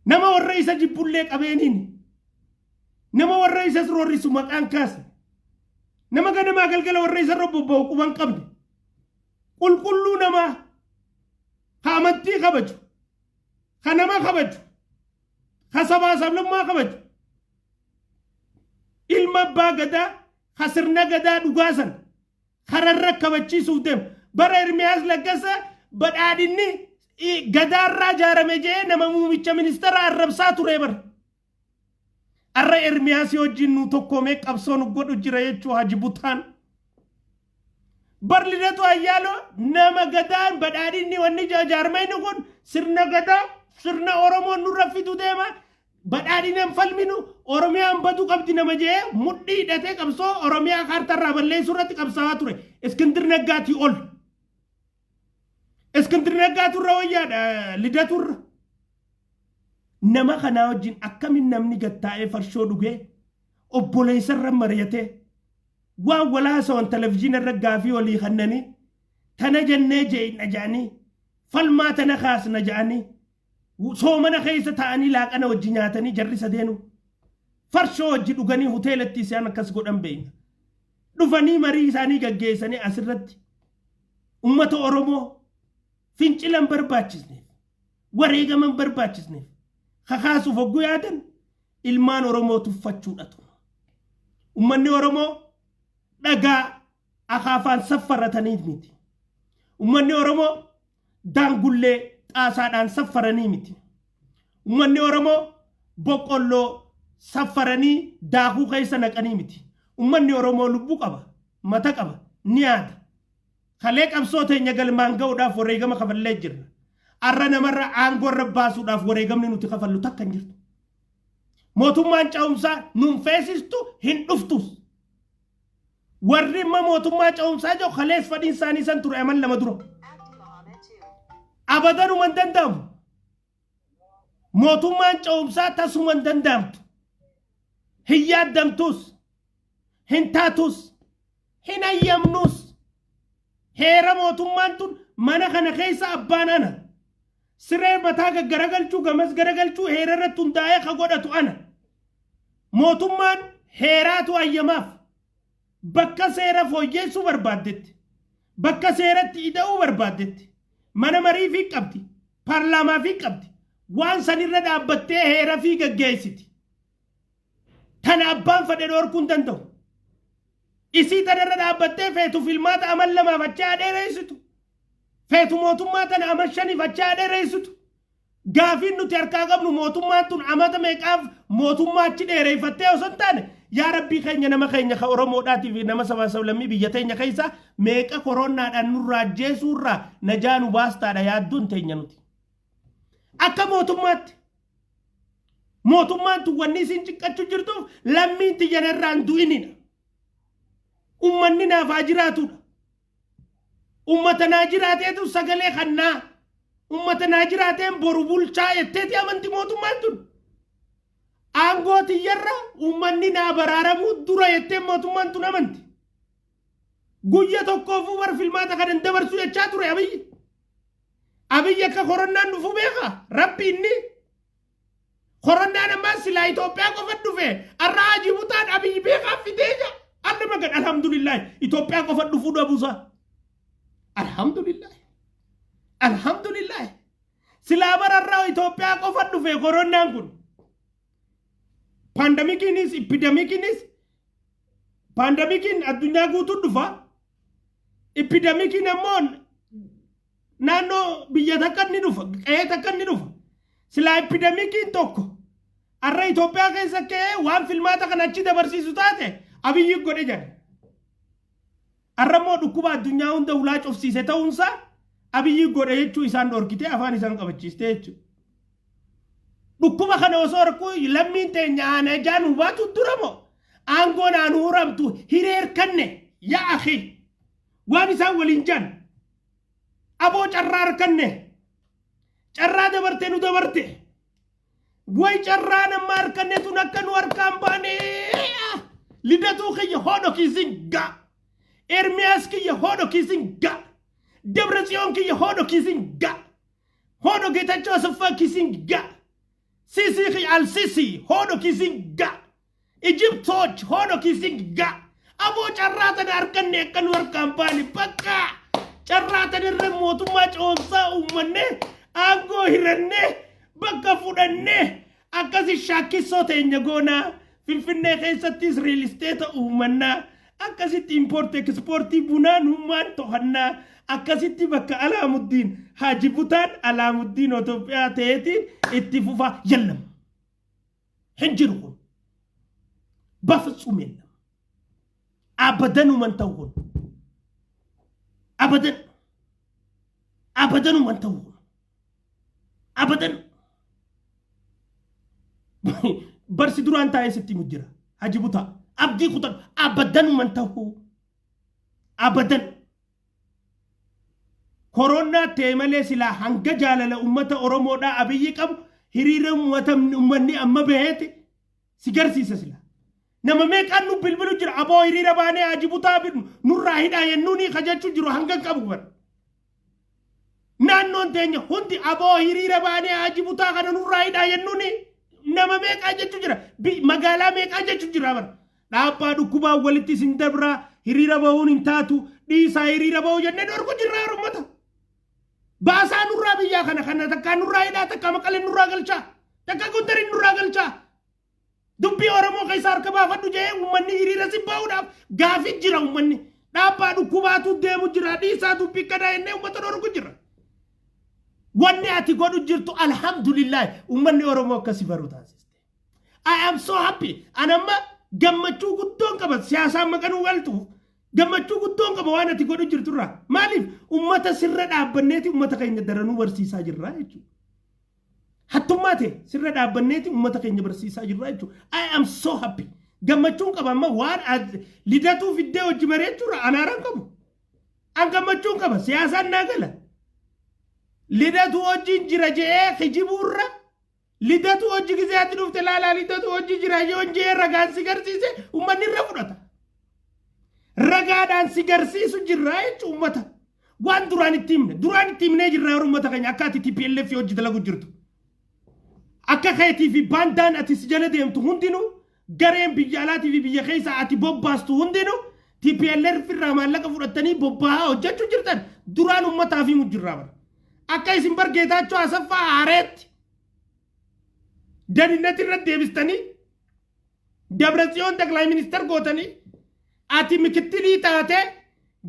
Nama warra isa jibbullee qabeeniin. Nama warra isa roorrisu maqaan kaasa. Nama ganamaa galgala warra isa bobba'u quban qabne. Qulqulluu namaa ka amantii kabaju, ka nama kabaju, ka sabaa sablammaa kabaju. Ilma abbaa gadaa, ka sirna gadaa dhugaasan, kararra kabachiisuuf deemu. Bara Ermiyaas Laggasaa badhaadhinni gadaarraa jaarame jee nama muummicha ministeera arrabsaa ture bar. Arra Ermiyaas wajjin nu tokkoomee qabsoo nu godhu jira jechuu Haji Butaan. Bar Lidatu Ayyaaloo nama gadaan badhaadhinni wanni jaarmayni kun sirna gadaa sirna Oromoon nurra fidu deema. Badhaadhinaan falminu Oromiyaan badu qabdi nama jee mudhii hidhatee qabsoo Oromiyaa kaartarraa balleessuu irratti qabsaa'aa ture. Iskindir Naggaatii ol. Iskindir Naggaaturra wayyaadha Lidaturra. Nama kanaa wajjin akkamiin namni gattaa'ee farshoo dhugee obboleessarra mari'atee waan walaasawan televizyiinarra gaafii walii kannanii tana jennee jee'inna ja'anii falmaa tana kaasna ja'anii soomana keessa ta'anii laaqana wajji nyaatanii jarri sadeenu farshoo wajji dhuganii hoteelatti isaan akkas godhan beeyna. Dhufanii marii isaanii gaggeessanii asirratti ummata Oromoo fincilan barbaachisneef wareegaman barbaachisneef kakaasuuf hogguu yaadan ilmaan Oromoo tuffachuudhatu. Ummanni Oromoo dhagaa akaafaan saffarataniif miti. Ummanni Oromoo daangullee xaasaadhaan saffaranii miti. Ummanni Oromoo boqqolloo saffaranii daakuu keessa naqanii miti. Ummanni Oromoo lubbuu qaba, mata qaba, ni yaada. Kalee qabsoo teenya galmaan ga'uudhaaf wareegama kafallee jirra. Arra namarra aangorra baasuudhaaf wareegamni nuti kafallu takka hin jirtu. Mootummaan ca'umsaa nuun feesistu hin dhuftus. Warri imma mootummaa ca'umsaa jiru kalees fadhiin isaanii san ture aman lama dura. Abadanuma hin danda'amu. Mootummaan ca'umsaa tasuma hin danda'amtu. Hin yaaddamtus, hin taatus, hin ayyamnus. Heera mootummaan tun mana kana keessa abbaan ana. Siree mataa gaggaragalchuu gamas garagalchuu heera irratti hundaa'ee ka godhatu ana. Mootummaan heeraatu ayyamaaf. Bakka seera fooyyeessuu barbaaddetti. Bakka seeratti ida'uu barbaaddetti. Mana marii fi qabdi. Paarlaamaa fi qabdi. Waan sanirra dhaabbattee heera fi gaggeessiti. Tana abbaan fedhe dhorkuu hin danda'u. Isii tanarra dhaabbattee feetu filmaata amal lamaaf achi dheereessitu. Feetu mootummaa tana amal shaniif achi dheereessitu. gaafin nuti harkaa qabnu mootummaan tun amata meeqaaf mootummaa achi dheereeffattee osoo hin taane yaa rabbii keenya nama keenya ka oromoodhaatii fi nama saba sablammii biyya teenya keessa meeqa koronnaadhaan nurraa ajjeesuurraa najaa nu baastaadha yaadduun teenya nuti akka mootummaan tun wanni isin ciqqachuu jirtuuf lammiin tiyyanarraan du'inidha ummanni naaf haa jiraatudha ummata naa jiraateetu sagalee kannaa ummata naa jiraateen boru bulchaa jetteeti amanti mootummaan tun aangoo tiyyarra ummanni naa baraaramuu dura jettee mootummaan tun amanti guyya tokkoofuu war filmaata kanan dabarsu jechaa ture abiyyi akka koronnaan dhufu beeka rabbi inni koronnaan ammaa silaa Itoophiyaa qofa dhufe arraa Jibuutaan abiyyi beekaa fideeja alla magan alhamdulillah Itoophiyaa qofa dhufuu dhabuusa alhamdulillah silaa bararraa Itoophiyaa qofa dhufe koronnaan kun pandemikiin addunyaa guutuu dhufa epidemikiin ammoo naannoo biyya takka ni dhufa qe'ee takka ni dhufa silaa epidemikiin tokko arra Itoophiyaa keessa ka'ee waan filmaata kan achi dabarsiisu taate abiyyi godhe jedhe arra immoo dhukkuba addunyaa hunda ulaa cufsiise ta'uunsaa abiyyi godhe jechuu isaan dhorkitee afaan isaan qabachiiste jechuudha. Dhukkuba kana osoo harkuu lammiin teenya aanaa jaan hubaatu duramoo aangoon aan huramtu hireer kanne yaa akhi waan isaan waliin jaan aboo carraa harkanne carraa dabarte nu dabarte way carraa nama harkanne tun akka nu harkaan baane lidatuu kiyya hoodho kiisinga Ermiyaas kiyya hoodho kiisinga Debratsiyoon kiyya hoodho kiisinga hoodho Geetachoo Asaffaa kiisinga Sisi al-Sisi hoodho kiisinga Egyptoch hoodho kiisinga aboo carraatan harkanne akka nu harkaan baane bakka carraatan irra mootummaa coomsaa uummanne aangoo hiranne bakka fudhanne akkasi shaakkisoo teenya goonaa Finfinnee keessattis real estate uumannaa akkasitti import exportii bunaa nummaan to'annaa akkasitti bakka Alaamuddin Haaji Butaan Alaamuddin Itoophiyaa ta'eetiin itti fufa yallam hin jiru kun bafsuum yallam abadan ta'u kun abadan ta'u kun abadan barsi duraan taa'ee sitti mujjira Haaji Butaa abdii kutan abadan ta'u abadan korona teemalee silaa hanga jaalala ummata oromoodhaa abiyyi qabu hiriira ummanni amma baheete si garsiisa sila nama meeqaan nu bilbilu jira aboo hiriira baanee Haaji Butaa nurraa hidhaa yennuuni kajachuu jiru hanga qabu bar naannoon teenya hundi aboo hiriira baanee Haaji Butaa kana nurraa hidhaa yennuuni nama meeqaa jechuu jira magaalaa meeqaa jechuu jira bar dhaabbaa dhukkubaa walitti sin dabraa hiriira bahuun hin taatu dhiisaa hiriira bahuu jennee dhorku jirraa ummata Baasaa nurraa biyyaa kana takka nurraa hidhaa takka maqalee nurraa galchaa takka gundarii nurraa galchaa dubbii Oromoo keessa harka baafadhu jee uummanni hiriira si bahuudhaaf gaafii jira uummanni dhaabbaa dhukkubaatu deemu jira dhiisaa dubbii kana jennee uummata dhorku jira wanni ati godhu jirtu alhamdulillah uummanni Oromoo akkasi baruu taasiste I am so happy anamma gammachuu guddoon qaba siyaasaan maqanuu galtuuf gammachuu guddoon qaba waan ati godhu jirturraa maaliif ummata sirra dhaabbanneeti ummata keenya daranuu barsiisaa jirraa jechuudha hattummaa ta'e sirra dhaabbanneeti ummata keenya barsiisaa jirraa jechuudha I am so happy gammachuun qaba amma waan lidatuu fiddee hojii bareechuudha anaaraan qabu an gammachuun qaba siyaasaan naa gala lidatu hojiin jira jee kijibuurra lidatu hojii gizeatti dhufte laalaa lidatu hojii jira yoon jee ragaan si garsiise ummanni irra fudhata ragaadhaan si garsiisu jirraa jechuun uummata waan duraan itti himne jirraa yeroo uummata keenya akka ati TPLF hojii dalagu jirtu akka keetii fi baandaan ati si jala deemtu hundinuu gareen biyya alaatii fi biyya keessa ati bobbaastu hundinuu TPLF irraa maallaqa fudhattanii bobba'aa hojjechuu jirtan duraan uummataa fi mujjirraa bara akka isin bargeetaachuu Asaffaa Haareetti daninati irra deebistanii Debratsiyoon Taklaa Ministeer gootanii ati mikittilii taate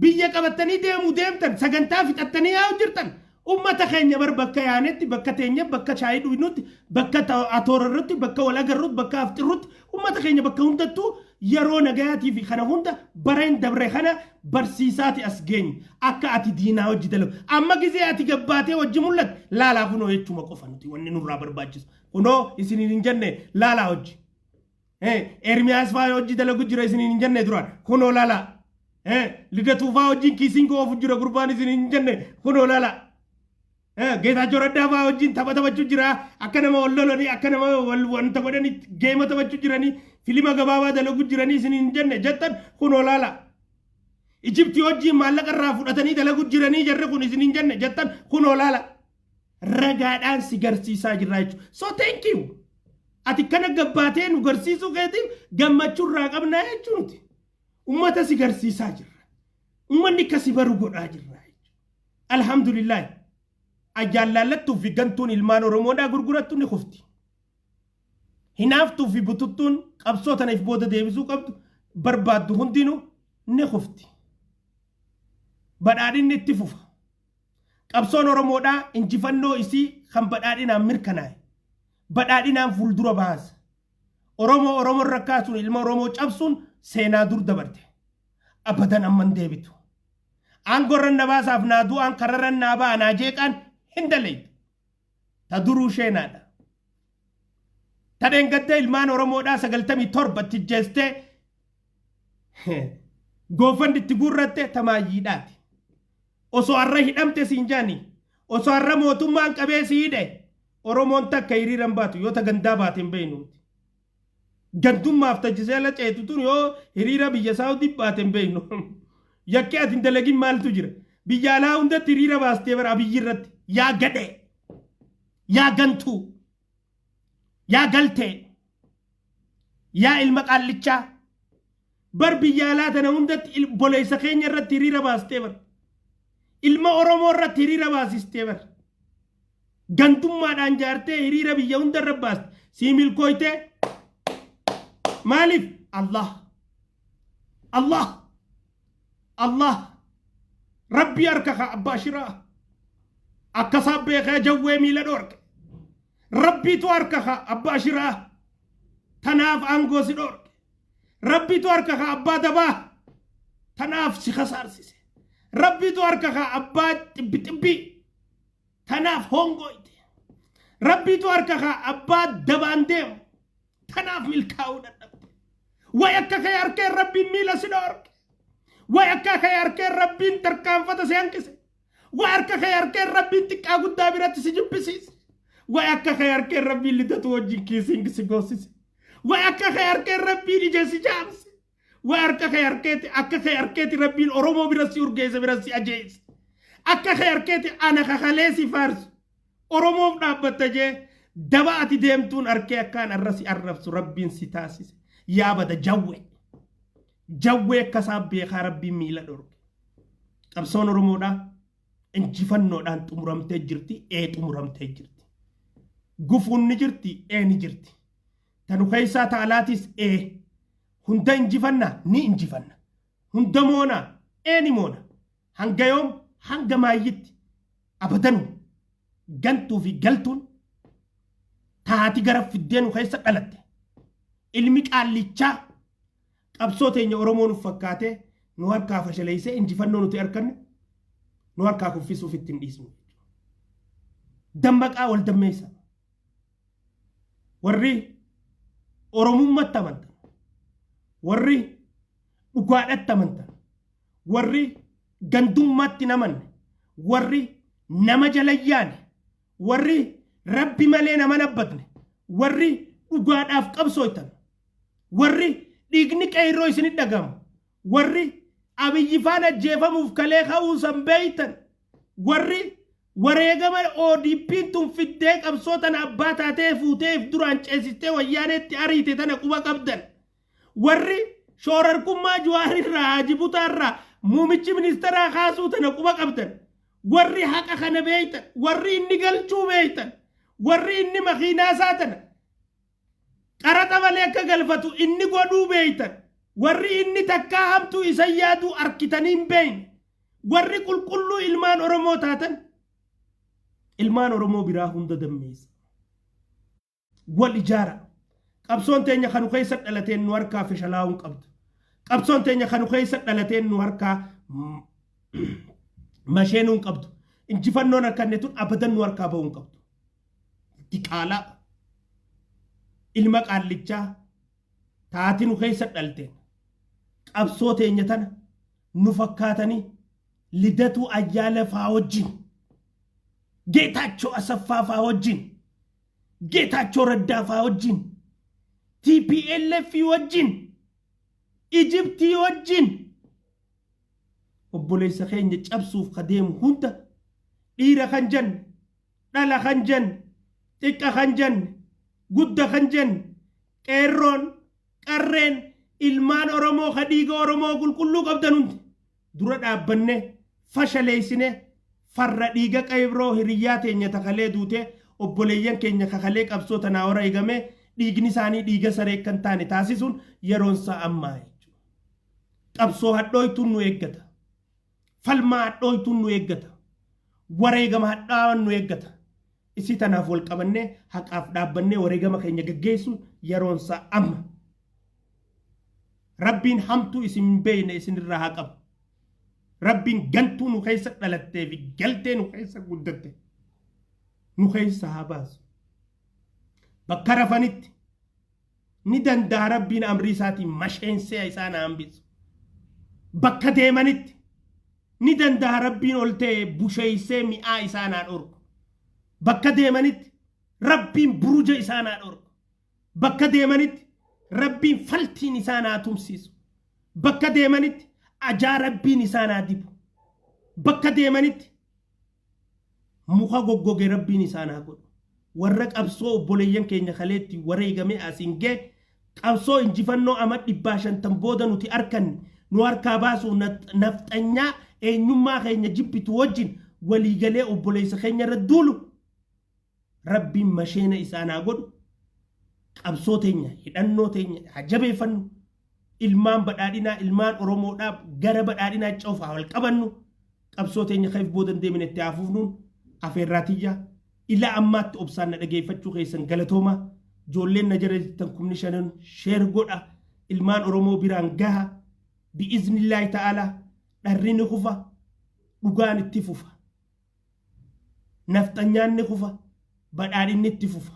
biyya qabattanii deemtan sagantaa fixattanii yaa jirtan ummata keenya bar bakka yaanetti bakka teenya bakka shaayii dhuynutti bakka atoorarrutti bakka walagarrutti bakka afxirrutti ummata keenya bakka hundattuu yeroo nagayaatii fi kana hunda bareen dabre kana barsiisaati as geenye akka ati diinaa hojii dalagu amma gizee ati gabbaatee hojii mul'atu laalaa kunoo jechuma qofa nuti wanni nurraa barbaachisu kunoo isiniin hin jenne laalaa hojii Ermiyaas faa hojii dalagu jira isiniin hin jenne duraan kunoo laalaa Lidatuu faa hojiin kiisiin goofu jira gurbaan isiniin hin jenne kunoo laalaa Geetaachoo Raddaa faa hojiin taphachuu jira akka nama wal lolanii akka nama wanta godhanii geema taphachuu jiranii filima gabaabaa dalagu jiranii isiniin hin jenne jettan kunoo laalaa Ijiptii hojii maallaqa irraa fudhatanii dalagu jiranii jarri kun isiniin jenne jettan kunoo laalaa ragaadhaan si garsiisaa jirra jechuudha. So thank you. Ati kana gabbaatee nu garsiisuu keetiif gammachuu irraa qabnaa jechuuti. Ummata si garsiisaa jirra. Ummanni kasi baru godhaa jirra jechuudha. Alhamdulillah. Ajaallallattuu fi gantuun ilmaan Oromoodhaa gurgurattu ni kufti. Hinaaftuu fi bututtuun qabsoo tanaaf booda deebisuu qabdu barbaaddu hundinuu ni kufti. Badhaadhinni itti fufa. Qabsoon Oromoodhaa injifannoo isii kan badhaadhinaan mirkanaa'e. Badhaadhinaan fuuldura baasa. Oromoo rakkaasuun ilma Oromoo cabsuun seenaa dur dabarte. Abadan amman deebitu. Aangorran na baasaaf naa du'aan kararran naa ba'a naa jeeqaan hin daleetu. Ta duruu sheenaadha. Tadheen gadda ilmaan Oromoodhaa 97 tijjeestee goofan itti gurratte tamaayyiidhaati. Osoo har'a hidhamte siin jaani osoo har'a mootummaan qabee si hidhe Oromoon takka hiriiran baatu yoo ta gandaa baateen beeynuuti. Gandummaaf tajjisee la ceetutun yoo hiriira biyya Saawudii baateen beeynu. Yakkee ati hin dalagin maaltu jira? Biyya alaa hundatti hiriira baastee bara Abiyyi irratti yaa gadhee yaa gantuu yaa galtee yaa ilma qaallichaa bar biyya alaa tana hundatti boleessa keenya irratti hiriira baastee bara. Ilma Oromoo irratti hiriira baasistee bara. Gantummaadhaan jaartee hiriira biyya hunda irra baaste sii milkooytee maaliif Allah Rabbi harka kaa abbaa shiraa akkasaa beekaa jawwee miila dhoorke Rabbiitu harka kaa abbaa shiraa tanaaf aangoo si dhoorke Rabbiitu harka kaa abbaa dabaa tanaaf si khasaarsise Rabbiitu harka kaa abbaa xibbi tanaaf hongoyte Rabbiitu harka kaa abbaa dabaan deemu tanaaf milkaa'uu dadhabde way akka kee harkee Rabbiin miila si dhoorke way akka kee harkee Rabbiin tarkaanfata si hanqise way akka kee harkee Rabbiin xiqqaa guddaa biratti si jibbisiise way akka kee harkee Rabbiin lidatu wajjin kiisiin si goosise way akka kee harkee Rabbiin ija si jaamse way akka kee harkeeti Rabbiin Oromoo bira si urgeesse bira si ajeesse akka kee harkeeti ana kakalee si faarsu Oromoof dhaabbatta jee daba ati deemtuun harkee akkaan arra si arrabsu Rabbiin si taasise yaa bada jawwee akkasaa beekaa Rabbiin miila dhorke qabsoon Oromoodhaa injifannoodhaan xumuramtee jirti xumuramtee jirti gufuun ni jirti ni jirti tanu keessaa ta'alaatis hunda injifannaa ni injifanna hunda moonaa ni moona hanga yoom hanga maayyitti abadanu gantuu fi galtuun taati gara fiddeenu keessa dhalatte ilmi qaallichaa qabsoo teenya Oromoon fakkaatee nu harkaa fashaleessee injifannoo nuti arganne nu harkaa kuffisuuf ittiin dhiisnu dammaqaa wal dammeessa warri Oromummaatti amantan warri dhugaadhaatti amantan warri gandummaatti namanne warri nama jalayyaane warri Rabbi malee nama nabbatne warri dhugaadhaaf qabsooytan warri dhiigni qeyroo isinit dhagamu warri Abiyyi faana ajjeefamuuf kalee ka'uusan beeytan warri wareegama ODP'n tun fiddee qabsootan abbaa taatee fuuteef duraan ceesistee wayyaaneetti ariite tana quba qabdan warri shoorarkummaa Jawaarirraa Haaji Butaarraa muumichi ministeeraa kaasuu tana quba qabdan warri haqa kana beeytan warri inni galchuu beeytan warri inni makiinaa saatana qaraxa malee akka galfatu inni godhuu beeytan warri inni takkaa hamtuu isan yaaduu arkitaniin beeyne warri qulqulluu ilmaan Oromoo taatan ilmaan oromoo biraa hunda dammeessa wal ijaara qabsoon teenya kanu keessa dhalateen nu harkaa fashalaa'uun qabdu qabsoon teenya kanu keessa dhalateen nu harkaa masheenuun qabdu injifannoon akkanne tun abadan nu harkaa ba'uun qabdu diqaalaa ilma qaallichaa taati nu keessa dhalteen qabsoo teenya tana nu fakkaatanii lidatu ayyaala faa wajjin ጌታቸው አሰፋ faa wajjin ጌታቸው ረዳ faa wajjin TPLF wajjin Egypt wajjin obboleessa keenya cabsuuf kadeemu hunda dhiira kan jennu dhala kan jennu xiqqa kan jennu gudda kan jennu qeerroon qarreen ilmaan oromoo ka dhiiga oromoo qulqulluu qabdan hundi dura dhaabbanne fashaleessine farra dhiiga qayroo hiriyyaa teenya takalee duute obboleeyyan keenya kakalee qabsoo tanaa hora eegame dhiigni isaanii dhiiga saree kan taane taasisuun yeroon isaa ammaa jechuudha. Qabsoo hadhooytuun nu eeggata. Falmaa hadhooytuun nu eeggata. Wareegama hadhaawwan nu eeggata. Isii tanaaf wal qabannee haqaaf dhaabbannee wareegama keenya gaggeessuun yeroon isaa amma. Rabbiin hamtuu isin beeyne isinirraa haa qabu. Rabbiin gantuu nu keessa dhalattee fi galtee nu keessa guddatte nu keessa haa baasu. Bakka rafanitti ni danda'a Rabbiin amrii isaatiin masheensee isaan hambisu. Bakka deemanitti ni danda'a Rabbiin ol ta'e busheessee mi'aa isaan haa dhorku. Bakka deemanitti Rabbiin buruja isaan haa dhorku. Bakka deemanitti Rabbiin faltiin isaan haa tumsiisu. Bakka deemanitti ajaa Rabbiin isaan haa dibu. Bakka deemanitti muka goggoge Rabbiin isaan haa godhu. Warra qabsoo obboleeyyan keenya kaleetti wareegame asiin gee qabsoo injifannoo ama 150 booda nuti arkanne nu harkaa baasuu nafxanyaa eenyummaa keenya jibbitu wajjin waliigalee obboleessa keenya irra duulu Rabbiin masheena isaan haa godhu. Qabsoo teenya hidhannoo teenya haa jabeeffannu. Ilmaan badhaadhinaa ilmaan oromoodhaaf gara badhaadhinaa cofaa wal qabannu qabsoo teenya keef boodan deemine itti hafuufnuun afeerraatiyyaa ila ammaatti obsaan na dhageeffachuu keessan galatooma joolleen na jiraatan kumni shanan sheer godha ilmaan oromoo biraan gaha bi'iznillaahi ta'ala dharri ni kufa dhugaan itti fufa nafxanyaan ni kufa badhaadhinni itti fufa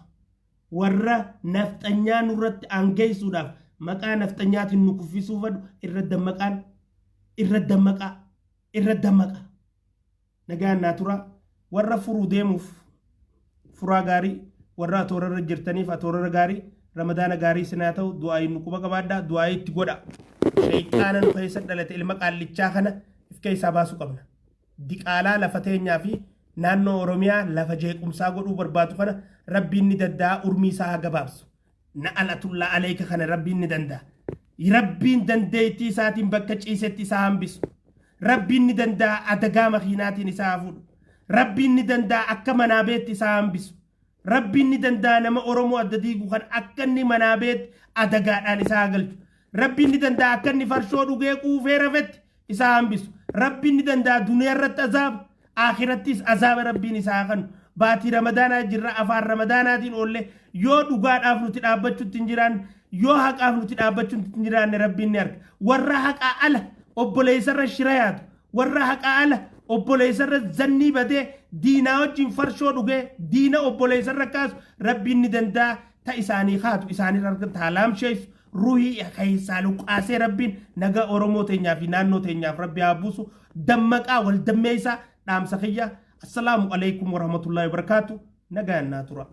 warra nafxanyaan irratti aangeessuudhaaf maqaa nafxanyaatiin nu kuffisuu fadhu irra dammaqa nagaan naa tura warra furuu deemuuf furaa gaarii warra atoorarra jirtaniif atoorarra gaarii ramadaana gaarii sinaa ta'u du'aayi nu quba qabaadhaa du'aayi itti godha shayxaana nu keessa dhalate ilma qaallichaa kana if keessaa baasuu qabna diqaalaa lafa teenyaa fi naannoo oromiyaa lafa jeequmsaa godhuu barbaadu kana rabbiin ni danda'a urmii isaa haa gabaabsu. Na'alatullaa aleeka kana rabbiin ni danda'a. Rabbiin dandeettii isaatiin bakka ciisetti isaa hambisu. Rabbiin ni danda'a adagaa makiinaatiin isaa hafuudhu. Rabbiin ni danda'a akka manaabeetti isaa hambisu. Rabbiin ni danda'a nama Oromoo adda diigu kan akka inni manaabeetti adagaadhaan isaa galchu. Rabbiin ni danda'a akka inni farshoo dhugee quufee rafetti isaa hambisu. Rabbiin ni danda'a duniyaa irratti azaaba akhirattis azaaba rabbiin isaa kanu. Baatii ramadaanaa jirra afaan ramadaanaatiin oolle yoo dhugaadhaaf nuti dhaabbachuutti hin jiraanne yoo haqaaf nuti dhaabbachuutti hin jiraanne rabbiin ni arga. Warra haqaa ala obboleessarra shira yaadu warra haqaa ala obboleessarra zannii badee diinaa wajjin farshoo dhugee diina obboleessarra kaasu rabbiin ni danda'a ta isaanii haatu isaanii argata haalaamsheessu ruhii keessaa luqaasee rabbiin naga Oromoo teenyaa fi naannoo teenyaaf rabbi haa buusu dammaqaa wal dammeessaa dhaamsa kiyya. Assalamu alaikum warahmatullahi wabarakatuh. Nagaan naa tura.